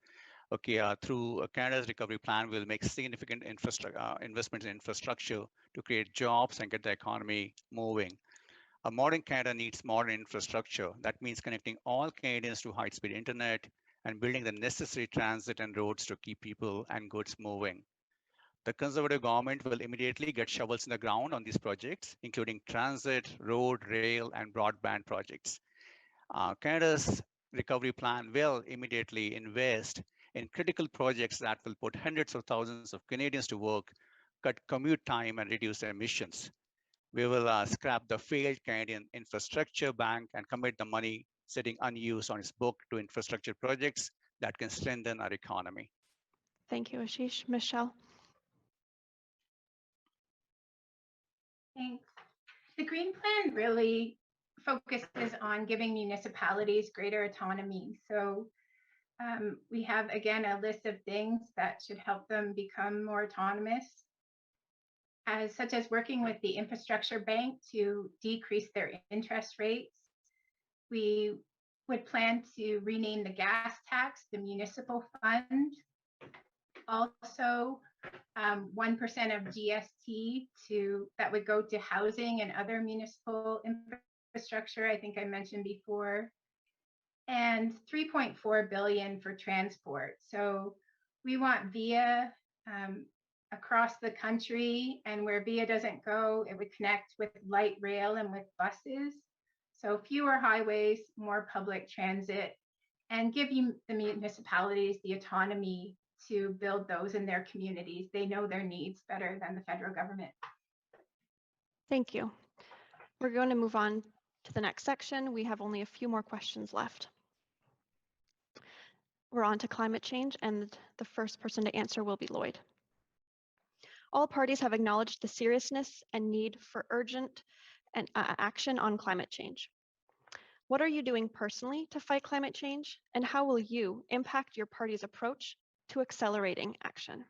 Okay, through Canada's recovery plan, we'll make significant investments in infrastructure to create jobs and get the economy moving. A modern Canada needs modern infrastructure. That means connecting all Canadians to high-speed internet and building the necessary transit and roads to keep people and goods moving. The Conservative government will immediately get shovels in the ground on these projects, including transit, road, rail, and broadband projects. Canada's recovery plan will immediately invest in critical projects that will put hundreds of thousands of Canadians to work, cut commute time, and reduce emissions. We will scrap the failed Canadian Infrastructure Bank and commit the money sitting unused on its book to infrastructure projects that can strengthen our economy. Thank you, Ashish. Michelle? Thanks. The Green Plan really focuses on giving municipalities greater autonomy. So we have, again, a list of things that should help them become more autonomous, such as working with the Infrastructure Bank to decrease their interest rates. We would plan to rename the gas tax the municipal fund. Also, 1% of GST that would go to housing and other municipal infrastructure, I think I mentioned before, and 3.4 billion for transport. So we want VIA across the country, and where VIA doesn't go, it would connect with light rail and with buses. So fewer highways, more public transit, and give the municipalities the autonomy to build those in their communities. They know their needs better than the federal government. Thank you. We're going to move on to the next section. We have only a few more questions left. We're on to climate change, and the first person to answer will be Lloyd. All parties have acknowledged the seriousness and need for urgent action on climate change. What are you doing personally to fight climate change, and how will you impact your party's approach to accelerating action?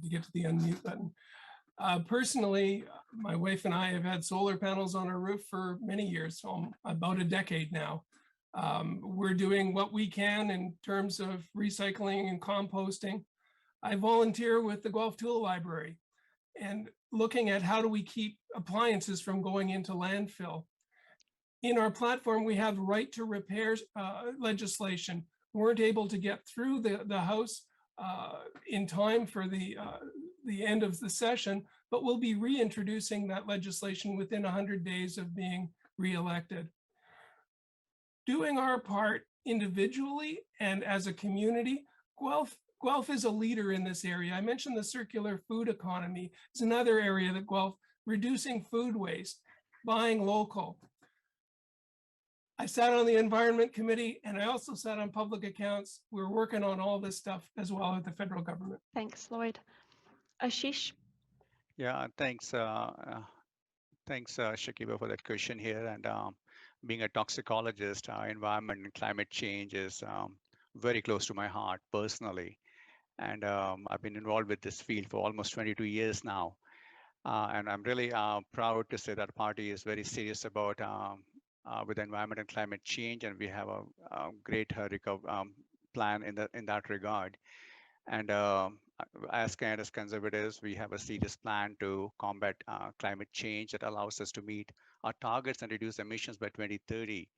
To get to the unmute button. Personally, my wife and I have had solar panels on our roof for many years, so about a decade now. We're doing what we can in terms of recycling and composting. I volunteer with the Guelph Tool Library and looking at how do we keep appliances from going into landfill. In our platform, we have right to repair legislation. We weren't able to get through the House in time for the end of the session, but we'll be reintroducing that legislation within 100 days of being reelected. Doing our part individually and as a community, Guelph is a leader in this area. I mentioned the circular food economy is another area that Guelph, reducing food waste, buying local. I sat on the Environment Committee and I also sat on Public Accounts. We're working on all this stuff as well at the federal government. Thanks, Lloyd. Ashish? Yeah, thanks, Shakiba, for that question here. And being a toxicologist, environment and climate change is very close to my heart personally. And I've been involved with this field for almost 22 years now. And I'm really proud to say that the party is very serious about with environment and climate change, and we have a great plan in that regard. And as Canada's conservatives, we have a serious plan to combat climate change that allows us to meet our targets and reduce emissions by 2030.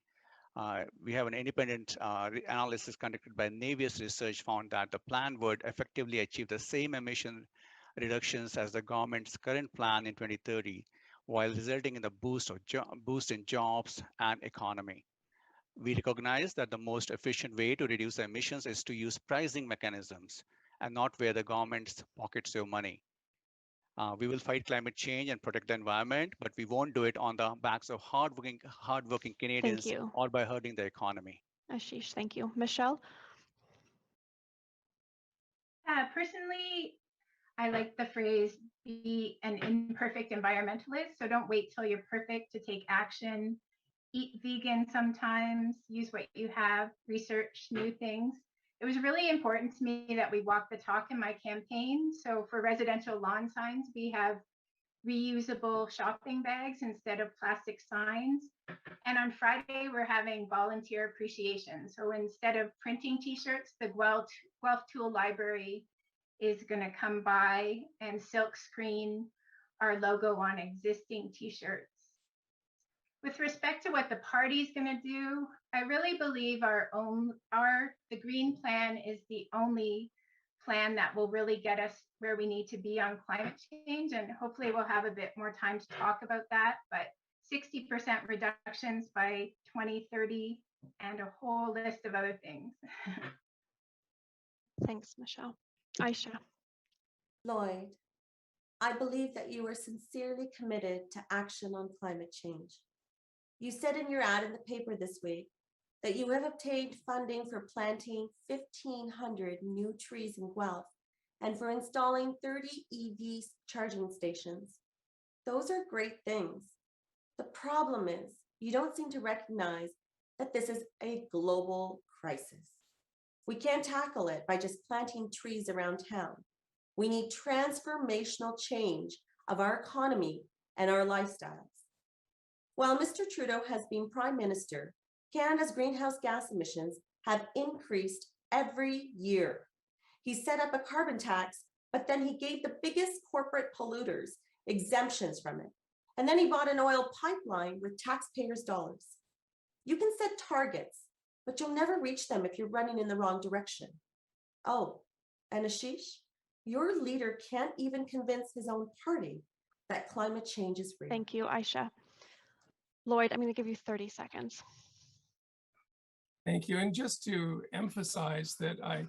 We have an independent analysis conducted by Navius Research found that the plan would effectively achieve the same emission reductions as the government's current plan in 2030, while resulting in the boost in jobs and economy. We recognize that the most efficient way to reduce emissions is to use pricing mechanisms and not where the government's pockets save money. We will fight climate change and protect the environment, but we won't do it on the backs of hardworking Canadians or by hurting the economy. Ashish, thank you. Michelle? Personally, I like the phrase, be an imperfect environmentalist. So don't wait till you're perfect to take action. Eat vegan sometimes, use what you have, research new things. It was really important to me that we walk the talk in my campaign. So for residential lawn signs, we have reusable shopping bags instead of plastic signs. And on Friday, we're having volunteer appreciation. So instead of printing t-shirts, the Guelph Tool Library is going to come by and silk screen our logo on existing t-shirts. With respect to what the party's going to do, I really believe the Green Plan is the only plan that will really get us where we need to be on climate change. And hopefully we'll have a bit more time to talk about that, but 60% reductions by 2030 and a whole list of other things. Thanks, Michelle. Aisha? Lloyd, I believe that you are sincerely committed to action on climate change. You said in your ad in the paper this week that you have obtained funding for planting 1,500 new trees in Guelph and for installing 30 EV charging stations. Those are great things. The problem is you don't seem to recognize that this is a global crisis. We can't tackle it by just planting trees around town. We need transformational change of our economy and our lifestyles. While Mr. Trudeau has been Prime Minister, Canada's greenhouse gas emissions have increased every year. He set up a carbon tax, but then he gave the biggest corporate polluters exemptions from it. And then he bought an oil pipeline with taxpayers' dollars. You can set targets, but you'll never reach them if you're running in the wrong direction. Oh, and Ashish, your leader can't even convince his own party that climate change is real. Thank you, Aisha. Lloyd, I'm going to give you 30 seconds. Thank you. And just to emphasize that I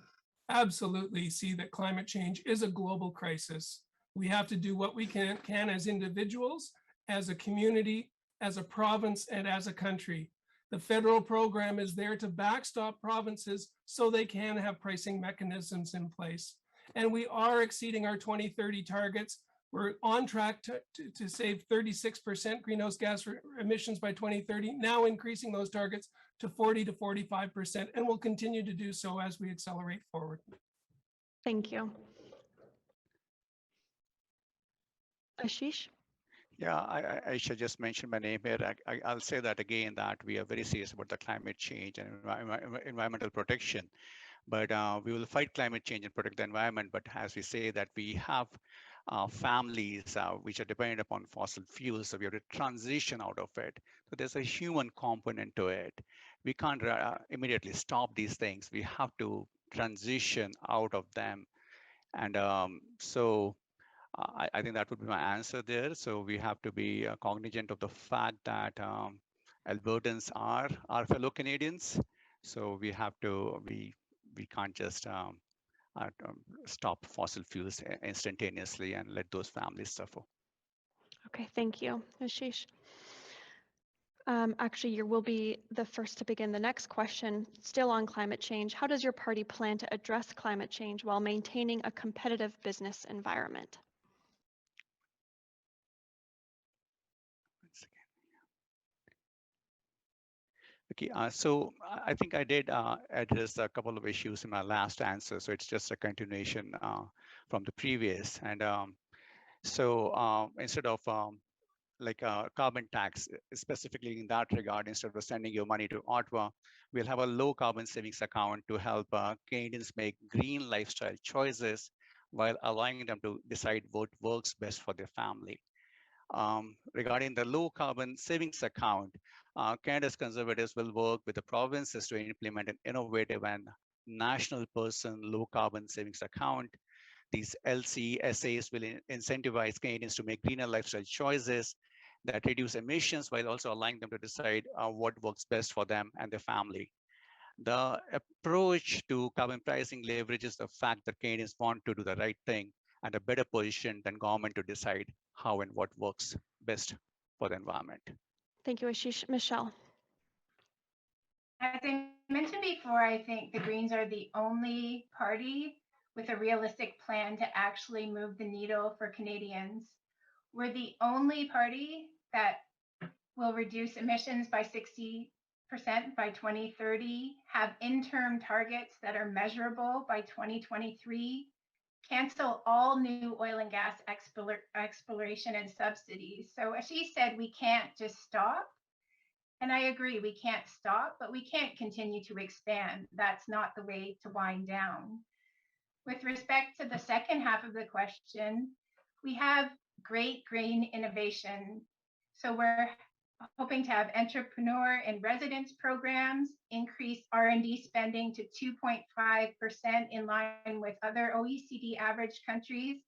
absolutely see that climate change is a global crisis. We have to do what we can as individuals, as a community, as a province, and as a country. The federal program is there to backstop provinces so they can have pricing mechanisms in place. And we are exceeding our 2030 targets. We're on track to save 36% greenhouse gas emissions by 2030, now increasing those targets to 40 to 45%, and we'll continue to do so as we accelerate forward. Thank you. Ashish? Yeah, I should just mention my name here. I'll say that again, that we are very serious about the climate change and environmental protection. But we will fight climate change and protect the environment. But as we say that we have families which are dependent upon fossil fuels, so we have to transition out of it. So there's a human component to it. We can't immediately stop these things. We have to transition out of them. And I think that would be my answer there. So we have to be cognizant of the fact that Albertans are our fellow Canadians. So we have to, we can't just stop fossil fuels instantaneously and let those families suffer. Okay, thank you, Ashish. Actually, you will be the first to begin the next question, still on climate change. How does your party plan to address climate change while maintaining a competitive business environment? Okay, so I think I did address a couple of issues in my last answer. So it's just a continuation from the previous. And instead of like a carbon tax, specifically in that regard, instead of sending your money to Ottawa, we'll have a low carbon savings account to help Canadians make green lifestyle choices while allowing them to decide what works best for their family. Regarding the low carbon savings account, Canada's Conservatives will work with the provinces to implement an innovative and national person low carbon savings account. These LCSAs will incentivize Canadians to make greener lifestyle choices that reduce emissions while also allowing them to decide what works best for them and their family. The approach to carbon pricing leverages the fact that Canadians want to do the right thing and a better position than government to decide how and what works best for the environment. Thank you, Ashish. Michelle? As I mentioned before, I think the Greens are the only party with a realistic plan to actually move the needle for Canadians. We're the only party that will reduce emissions by 60% by 2030, have interim targets that are measurable by 2023, cancel all new oil and gas exploration and subsidies. So as she said, we can't just stop. And I agree, we can't stop, but we can't continue to expand. That's not the way to wind down. With respect to the second half of the question, we have great green innovation. So we're hoping to have entrepreneur and residence programs, increase R&D spending to 2.5% in line with other OECD average countries,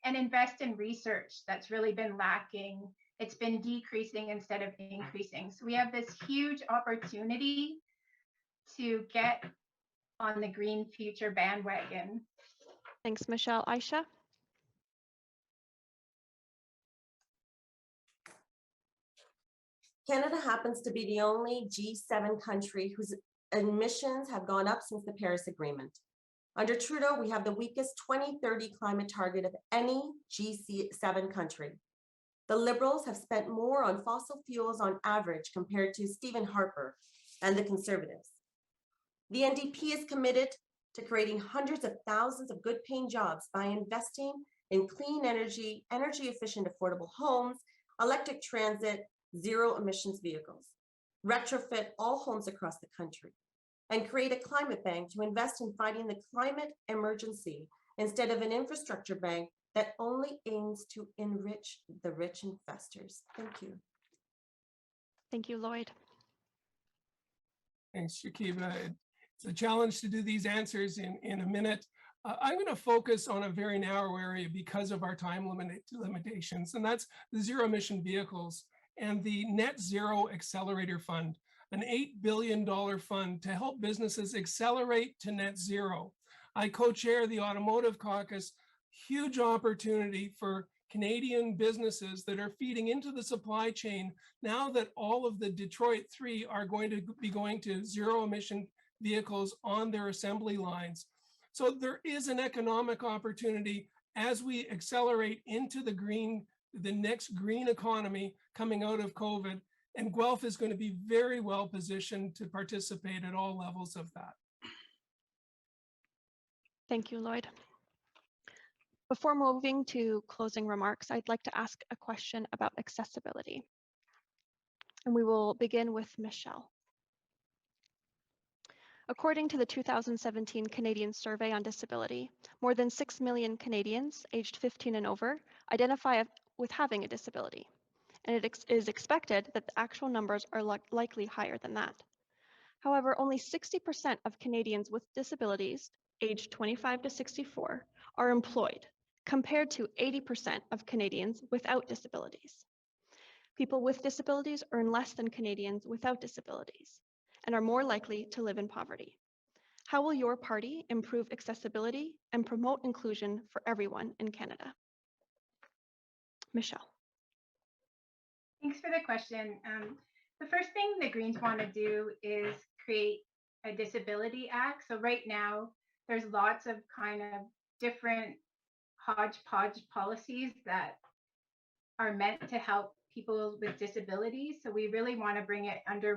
and invest in research that's really been lacking. It's been decreasing instead of increasing. So we have this huge opportunity to get on the green future bandwagon. Thanks, Michelle. Aisha? Canada happens to be the only G7 country whose emissions have gone up since the Paris Agreement. Under Trudeau, we have the weakest 2030 climate target of any G7 country. The Liberals have spent more on fossil fuels on average compared to Stephen Harper and the Conservatives. The NDP is committed to creating hundreds of thousands of good-paying jobs by investing in clean energy, energy-efficient, affordable homes, electric transit, zero emissions vehicles, retrofit all homes across the country, and create a climate bank to invest in fighting the climate emergency instead of an infrastructure bank that only aims to enrich the rich investors. Thank you. Thank you, Lloyd. Thanks, Shakiba. It's a challenge to do these answers in a minute. I'm going to focus on a very narrow area because of our time limitations, and that's the zero emission vehicles and the Net Zero Accelerator Fund, an $8 billion fund to help businesses accelerate to net zero. I co-chair the Automotive Caucus, huge opportunity for Canadian businesses that are feeding into the supply chain now that all of the Detroit 3 are going to be going to zero emission vehicles on their assembly lines. So there is an economic opportunity as we accelerate into the next green economy coming out of COVID, and Guelph is going to be very well positioned to participate at all levels of that. Thank you, Lloyd. Before moving to closing remarks, I'd like to ask a question about accessibility. And we will begin with Michelle. According to the 2017 Canadian Survey on Disability, more than 6 million Canadians aged 15 and over identify with having a disability, and it is expected that the actual numbers are likely higher than that. However, only 60% of Canadians with disabilities aged 25 to 64 are employed, compared to 80% of Canadians without disabilities. People with disabilities earn less than Canadians without disabilities and are more likely to live in poverty. How will your party improve accessibility and promote inclusion for everyone in Canada? Michelle. Thanks for the question. The first thing the Greens want to do is create a disability act. So right now, there's lots of kind of different hodgepodge policies that are meant to help people with disabilities. So we really want to bring it under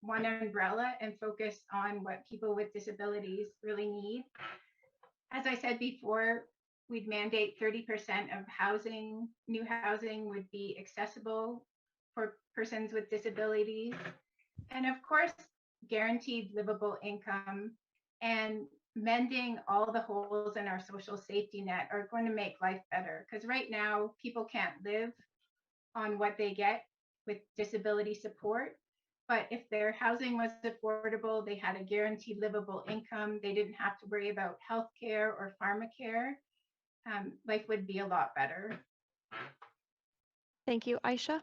one umbrella and focus on what people with disabilities really need. As I said before, we'd mandate 30% of housing, new housing would be accessible for persons with disabilities. And of course, guaranteed livable income and mending all the holes in our social safety net are going to make life better. Because right now, people can't live on what they get with disability support. But if their housing was affordable, they had a guaranteed livable income, they didn't have to worry about healthcare or pharmacare, life would be a lot better. Thank you, Aisha.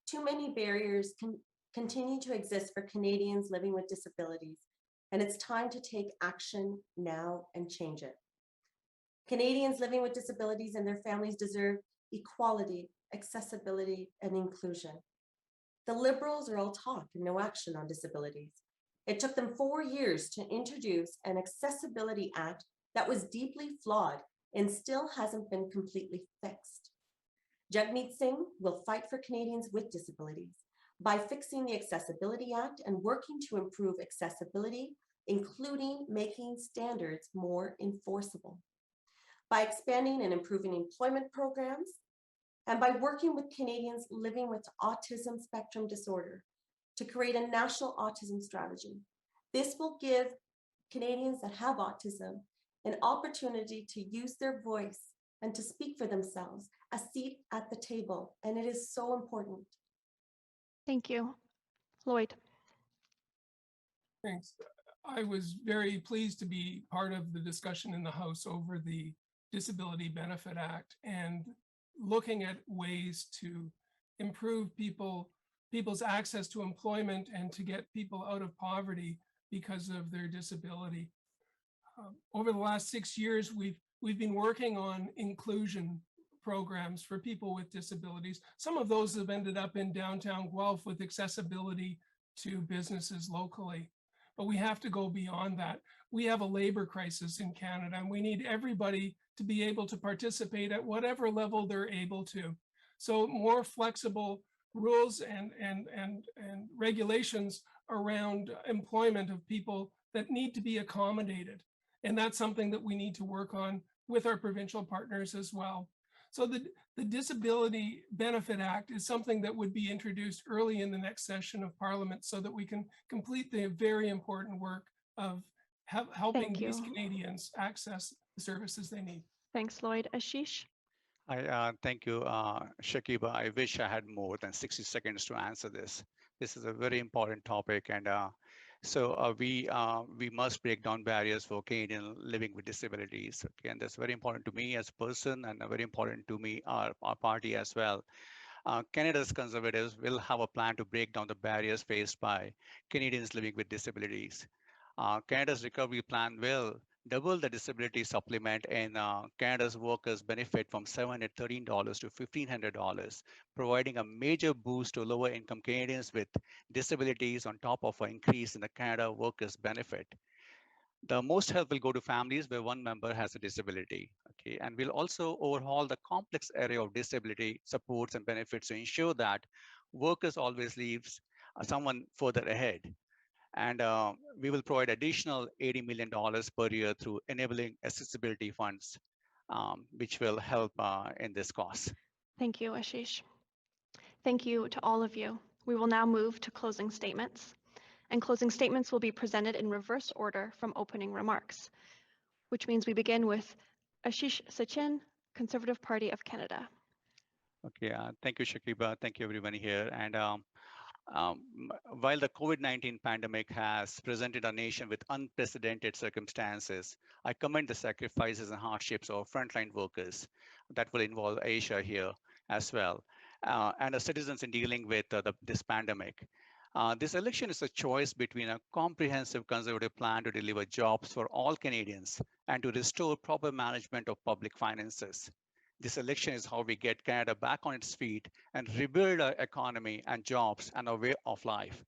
Too many barriers continue to exist for Canadians living with disabilities, and it's time to take action now and change it. Canadians living with disabilities and their families deserve equality, accessibility, and inclusion. The Liberals are all talk and no action on disabilities. It took them 4 years to introduce an Accessibility Act that was deeply flawed and still hasn't been completely fixed. Jagmeet Singh will fight for Canadians with disabilities by fixing the Accessibility Act and working to improve accessibility, including making standards more enforceable, by expanding and improving employment programs, and by working with Canadians living with autism spectrum disorder to create a national autism strategy. This will give Canadians that have autism an opportunity to use their voice and to speak for themselves, a seat at the table, and it is so important. Thank you. Lloyd. Thanks. I was very pleased to be part of the discussion in the House over the Disability Benefit Act and looking at ways to improve people's access to employment and to get people out of poverty because of their disability. Over the last 6 years, we've been working on inclusion programs for people with disabilities. Some of those have ended up in downtown Guelph with accessibility to businesses locally, but we have to go beyond that. We have a labor crisis in Canada, and we need everybody to be able to participate at whatever level they're able to. So more flexible rules and regulations around employment of people that need to be accommodated. And that's something that we need to work on with our provincial partners as well. So the Disability Benefit Act is something that would be introduced early in the next session of Parliament so that we can complete the very important work of helping Thank these you. Canadians access the services they need. Thanks, Lloyd. Ashish? Thank you, Shakiba. I wish I had more than 60 seconds to answer this. This is a very important topic, and we must break down barriers for Canadian living with disabilities. Okay, and that's very important to me as a person, and very important to me, our party as well. Canada's Conservatives will have a plan to break down the barriers faced by Canadians living with disabilities. Canada's recovery plan will double the disability supplement, and Canada's workers benefit from $713 to $1,500, providing a major boost to lower income Canadians with disabilities on top of an increase in the Canada workers benefit. The most help will go to families where one member has a disability. Okay, and we'll also overhaul the complex area of disability supports and benefits to ensure that workers always leaves someone further ahead. And we will provide additional $80 million per year through enabling accessibility funds, which will help in this cause. Thank you, Ashish. Thank you to all of you. We will now move to closing statements. And closing statements will be presented in reverse order from opening remarks, which means we begin with Ashish Sachin, Conservative Party of Canada. Okay, thank you, Shakiba. Thank you, everyone here. And um, while the COVID-19 pandemic has presented our nation with unprecedented circumstances, I commend the sacrifices and hardships of frontline workers. That will involve Asia here as well, and the citizens in dealing with this pandemic. This election is a choice between a comprehensive conservative plan to deliver jobs for all Canadians and to restore proper management of public finances. This election is how we get Canada back on its feet and rebuild our economy and jobs and our way of life.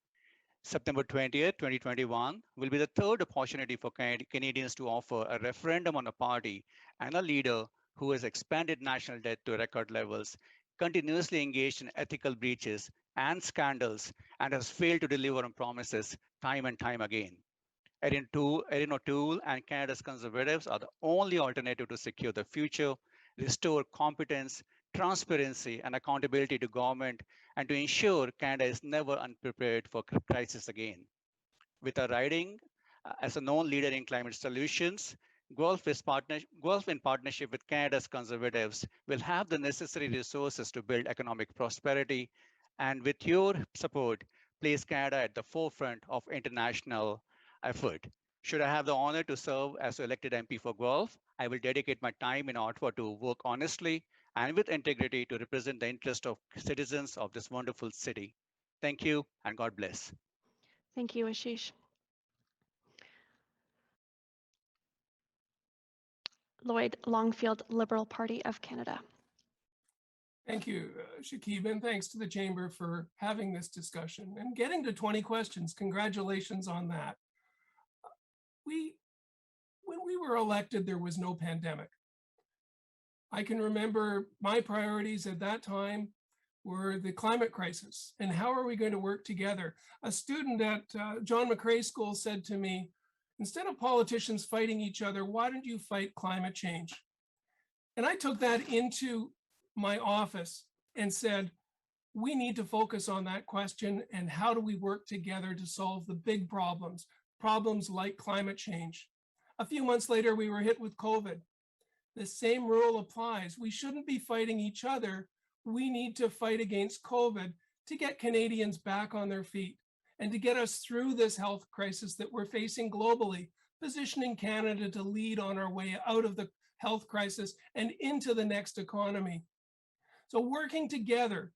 September 20th, 2021 will be the third opportunity for Canadians to offer a referendum on a party and a leader who has expanded national debt to record levels, continuously engaged in ethical breaches and scandals, and has failed to deliver on promises time and time again. Erin O'Toole and Canada's Conservatives are the only alternative to secure the future, restore competence, transparency, and accountability to government, and to ensure Canada is never unprepared for crisis again. With our riding as a known leader in climate solutions, Guelph, in partnership with Canada's Conservatives, will have the necessary resources to build economic prosperity, and with your support, place Canada at the forefront of international effort. Should I have the honor to serve as elected MP for Guelph, I will dedicate my time in Ottawa to work honestly and with integrity to represent the interest of citizens of this wonderful city. Thank you, and God bless. Thank you, Ashish. Lloyd Longfield, Liberal Party of Canada. Thank you, Shakib, and thanks to the Chamber for having this discussion and getting to 20 questions. Congratulations on that. When we were elected, there was no pandemic. I can remember my priorities at that time were the climate crisis and how are we going to work together. A student at John McCrae School said to me, instead of politicians fighting each other, why don't you fight climate change? And I took that into my office and said, we need to focus on that question and how do we work together to solve the big problems like climate change. A few months later, we were hit with COVID. The same rule applies. We shouldn't be fighting each other. We need to fight against COVID to get Canadians back on their feet and to get us through this health crisis that we're facing globally, positioning Canada to lead on our way out of the health crisis and into the next economy. So working together,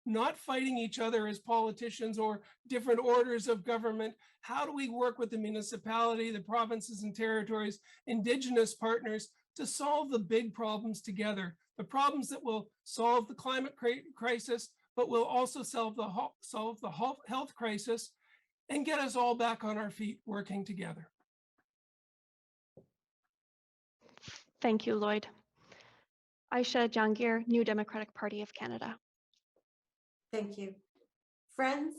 not fighting each other as politicians or different orders of government. How do we work with the municipality, the provinces and territories, Indigenous partners to solve the big problems together? The problems that will solve the climate crisis, but will also solve the health crisis and get us all back on our feet working together. Thank you, Lloyd. Aisha Jangir, New Democratic Party of Canada. Thank you. Friends,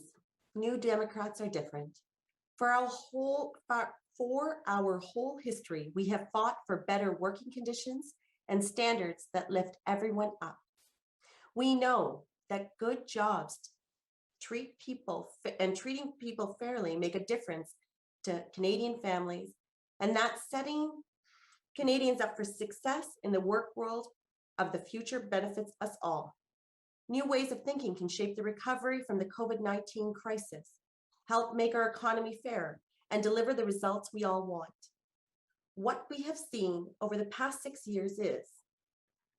New Democrats are different. For our whole history, we have fought for better working conditions and standards that lift everyone up. We know that good jobs treating people fairly make a difference to Canadian families, and that's setting Canadians up for success in the work world of the future benefits us all. New ways of thinking can shape the recovery from the COVID-19 crisis, help make our economy fair, and deliver the results we all want. What we have seen over the past 6 years is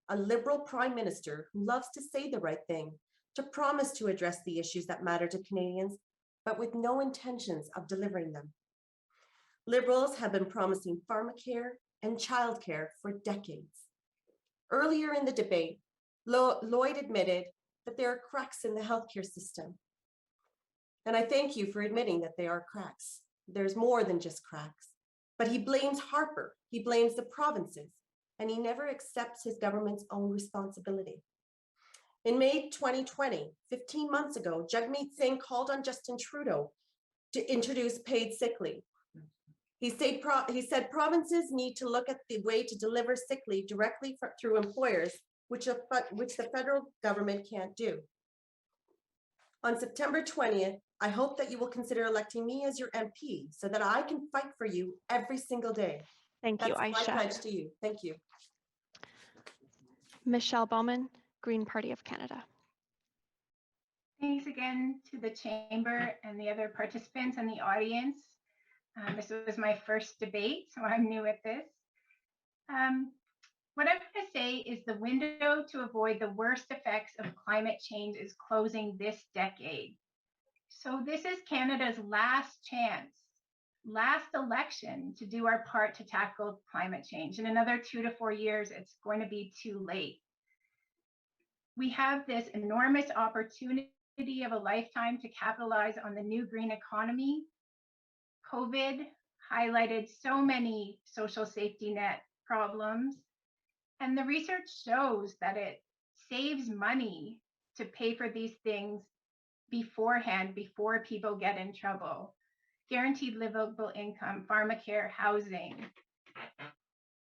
a Liberal Prime Minister who loves to say the right thing, to promise to address the issues that matter to Canadians, but with no intentions of delivering them. Liberals have been promising pharmacare and childcare for decades. Earlier in the debate, Lloyd admitted that there are cracks in the healthcare system. And I thank you for admitting that they are cracks. There's more than just cracks. But he blames Harper, he blames the provinces, and he never accepts his government's own responsibility. In May 2020, 15 months ago, Jagmeet Singh called on Justin Trudeau to introduce paid sick leave. He said provinces need to look at the way to deliver sick leave directly through employers, which the federal government can't do. On September 20th, I hope that you will consider electing me as your MP so that I can fight for you every single day. Thank you, That's my Aisha. pledge to you. Thank you. Michelle Bowman, Green Party of Canada. Thanks again to the Chamber and the other participants and the audience. This was my first debate, so I'm new at this. What I'm going to say is the window to avoid the worst effects of climate change is closing this decade. So this is Canada's last chance, last election to do our part to tackle climate change. In another 2 to 4 years, it's going to be too late. We have this enormous opportunity of a lifetime to capitalize on the new green economy. COVID highlighted so many social safety net problems, and the research shows that it saves money to pay for these things beforehand, before people get in trouble. Guaranteed livable income, pharmacare, housing.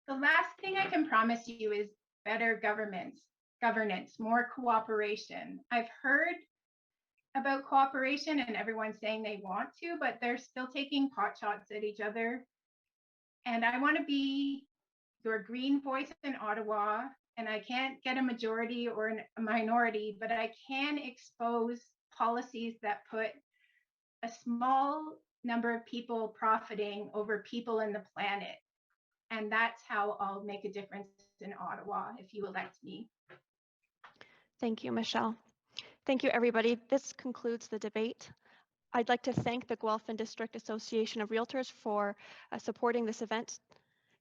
The last thing I can promise you is better governance, more cooperation. I've heard about cooperation and everyone saying they want to, but they're still taking pot shots at each other. And I want to be your green voice in Ottawa, and I can't get a majority or a minority, but I can expose policies that put a small number of people profiting over people in the planet. And that's how I'll make a difference in Ottawa if you elect me. Thank you, Michelle. Thank you, everybody. This concludes the debate. I'd like to thank the Guelph and District Association of Realtors for supporting this event.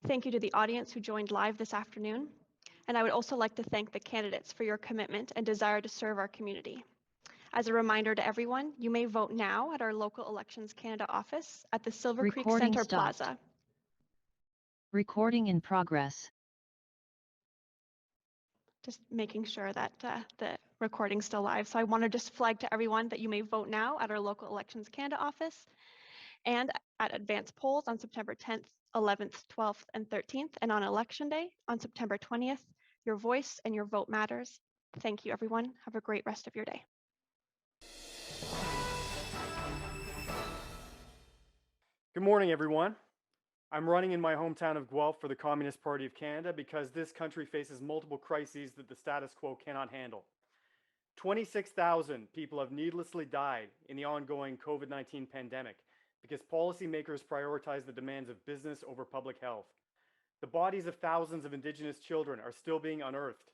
Thank you to the audience who joined live this afternoon. And I would also like to thank the candidates for your commitment and desire to serve our community. As a reminder to everyone, you may vote now at our local Elections Canada office at the Silver Creek Center Plaza. Recording in progress. Just making sure that the recording's still live. So I want to just flag to everyone that you may vote now at our local Elections Canada office and at advanced polls on September 10th, 11th, 12th, and 13th, and on Election Day on September 20th. Your voice and your vote matters. Thank you, everyone. Have a great rest of your day. Good morning, everyone. I'm running in my hometown of Guelph for the Communist Party of Canada because this country faces multiple crises that the status quo cannot handle. 26,000 people have needlessly died in the ongoing COVID-19 pandemic because policymakers prioritize the demands of business over public health. The bodies of thousands of Indigenous children are still being unearthed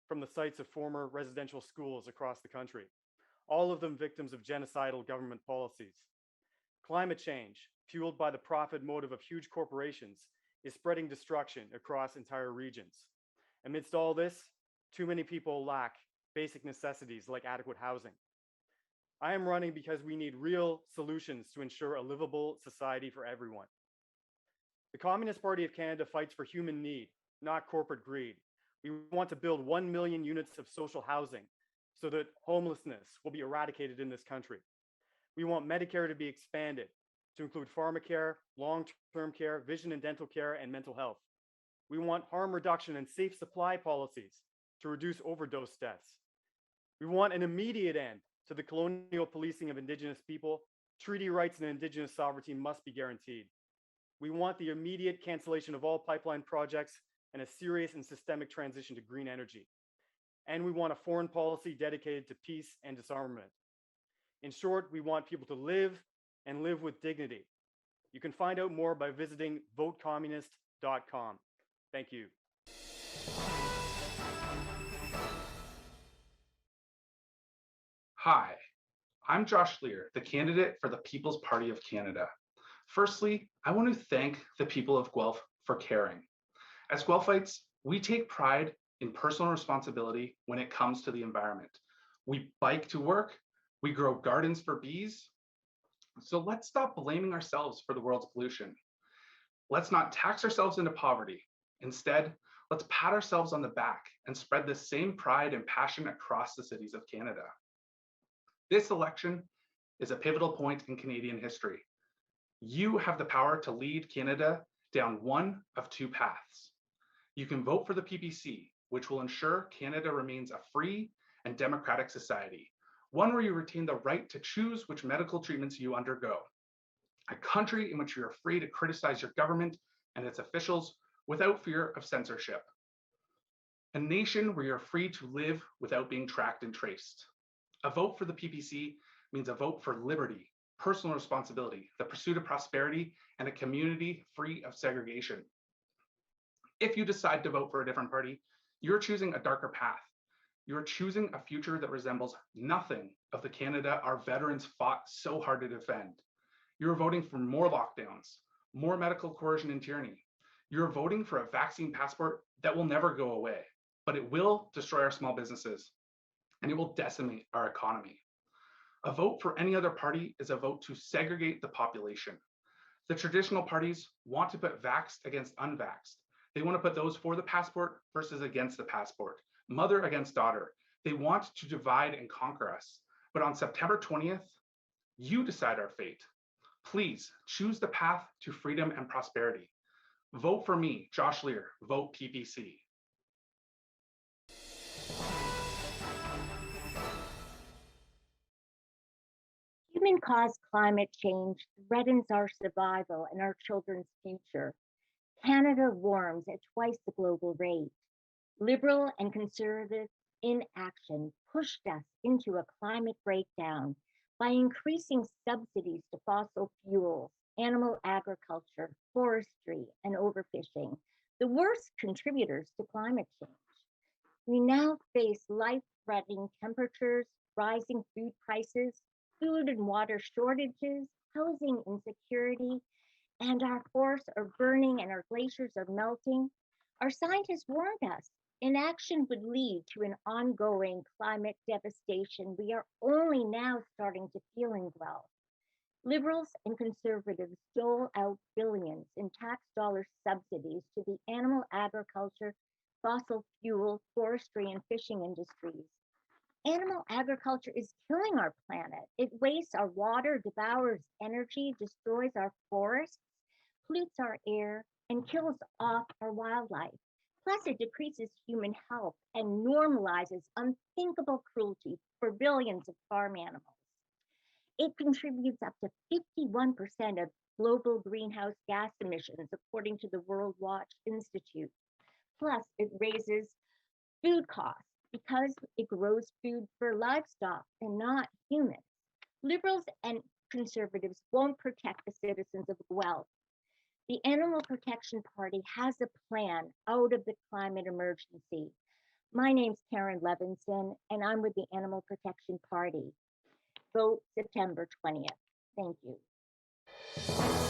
from the sites of former residential schools across the country, all of them victims of genocidal government policies. Climate change, fueled by the profit motive of huge corporations, is spreading destruction across entire regions. Amidst all this, too many people lack basic necessities like adequate housing. I am running because we need real solutions to ensure a livable society for everyone. The Communist Party of Canada fights for human need, not corporate greed. We want to build 1 million units of social housing so that homelessness will be eradicated in this country. We want Medicare to be expanded to include pharmacare, long-term care, vision and dental care, and mental health. We want harm reduction and safe supply policies to reduce overdose deaths. We want an immediate end to the colonial policing of Indigenous people. Treaty rights and Indigenous sovereignty must be guaranteed. We want the immediate cancellation of all pipeline projects and a serious and systemic transition to green energy. And we want a foreign policy dedicated to peace and disarmament. In short, we want people to live and live with dignity. You can find out more by visiting votecommunist.com. Thank you. Hi, I'm Josh Lear, the candidate for the People's Party of Canada. Firstly, I want to thank the people of Guelph for caring. As Guelphites, we take pride in personal responsibility when it comes to the environment. We bike to work, we grow gardens for bees. So let's stop blaming ourselves for the world's pollution. Let's not tax ourselves into poverty. Instead, let's pat ourselves on the back and spread this same pride and passion across the cities of Canada. This election is a pivotal point in Canadian history. You have the power to lead Canada down one of two paths. You can vote for the PPC, which will ensure Canada remains a free and democratic society, one where you retain the right to choose which medical treatments you undergo, a country in which you're free to criticize your government and its officials without fear of censorship, a nation where you're free to live without being tracked and traced. A vote for the PPC means a vote for liberty, personal responsibility, the pursuit of prosperity, and a community free of segregation. If you decide to vote for a different party, you're choosing a darker path. You're choosing a future that resembles nothing of the Canada our veterans fought so hard to defend. You're voting for more lockdowns, more medical coercion and tyranny. You're voting for a vaccine passport that will never go away, but it will destroy our small businesses, and it will decimate our economy. A vote for any other party is a vote to segregate the population. The traditional parties want to put vaxxed against unvaxxed. They want to put those for the passport versus against the passport, mother against daughter. They want to divide and conquer us. But on September 20th, you decide our fate. Please choose the path to freedom and prosperity. Vote for me, Josh Lear. Vote PPC. Human-caused climate change threatens our survival and our children's future. Canada warms at twice the global rate. Liberal and conservative inaction pushed us into a climate breakdown by increasing subsidies to fossil fuels, animal agriculture, forestry, and overfishing, the worst contributors to climate change. We now face life-threatening temperatures, rising food prices, food and water shortages, housing insecurity, and our forests are burning and our glaciers are melting. Our scientists warned us inaction would lead to an ongoing climate devastation we are only now starting to feel in Guelph. Liberals and conservatives dole out billions in tax dollar subsidies to the animal agriculture, fossil fuel, forestry, and fishing industries. Animal agriculture is killing our planet. It wastes our water, devours energy, destroys our forests, pollutes our air, and kills off our wildlife. Plus, it decreases human health and normalizes unthinkable cruelty for billions of farm animals. It contributes up to 51% of global greenhouse gas emissions, according to the World Watch Institute. Plus, it raises food costs because it grows food for livestock and not humans. Liberals and conservatives won't protect the citizens of Guelph. The Animal Protection Party has a plan out of the climate emergency. My name's Karen Levinson, and I'm with the Animal Protection Party. Vote September 20th. Thank you.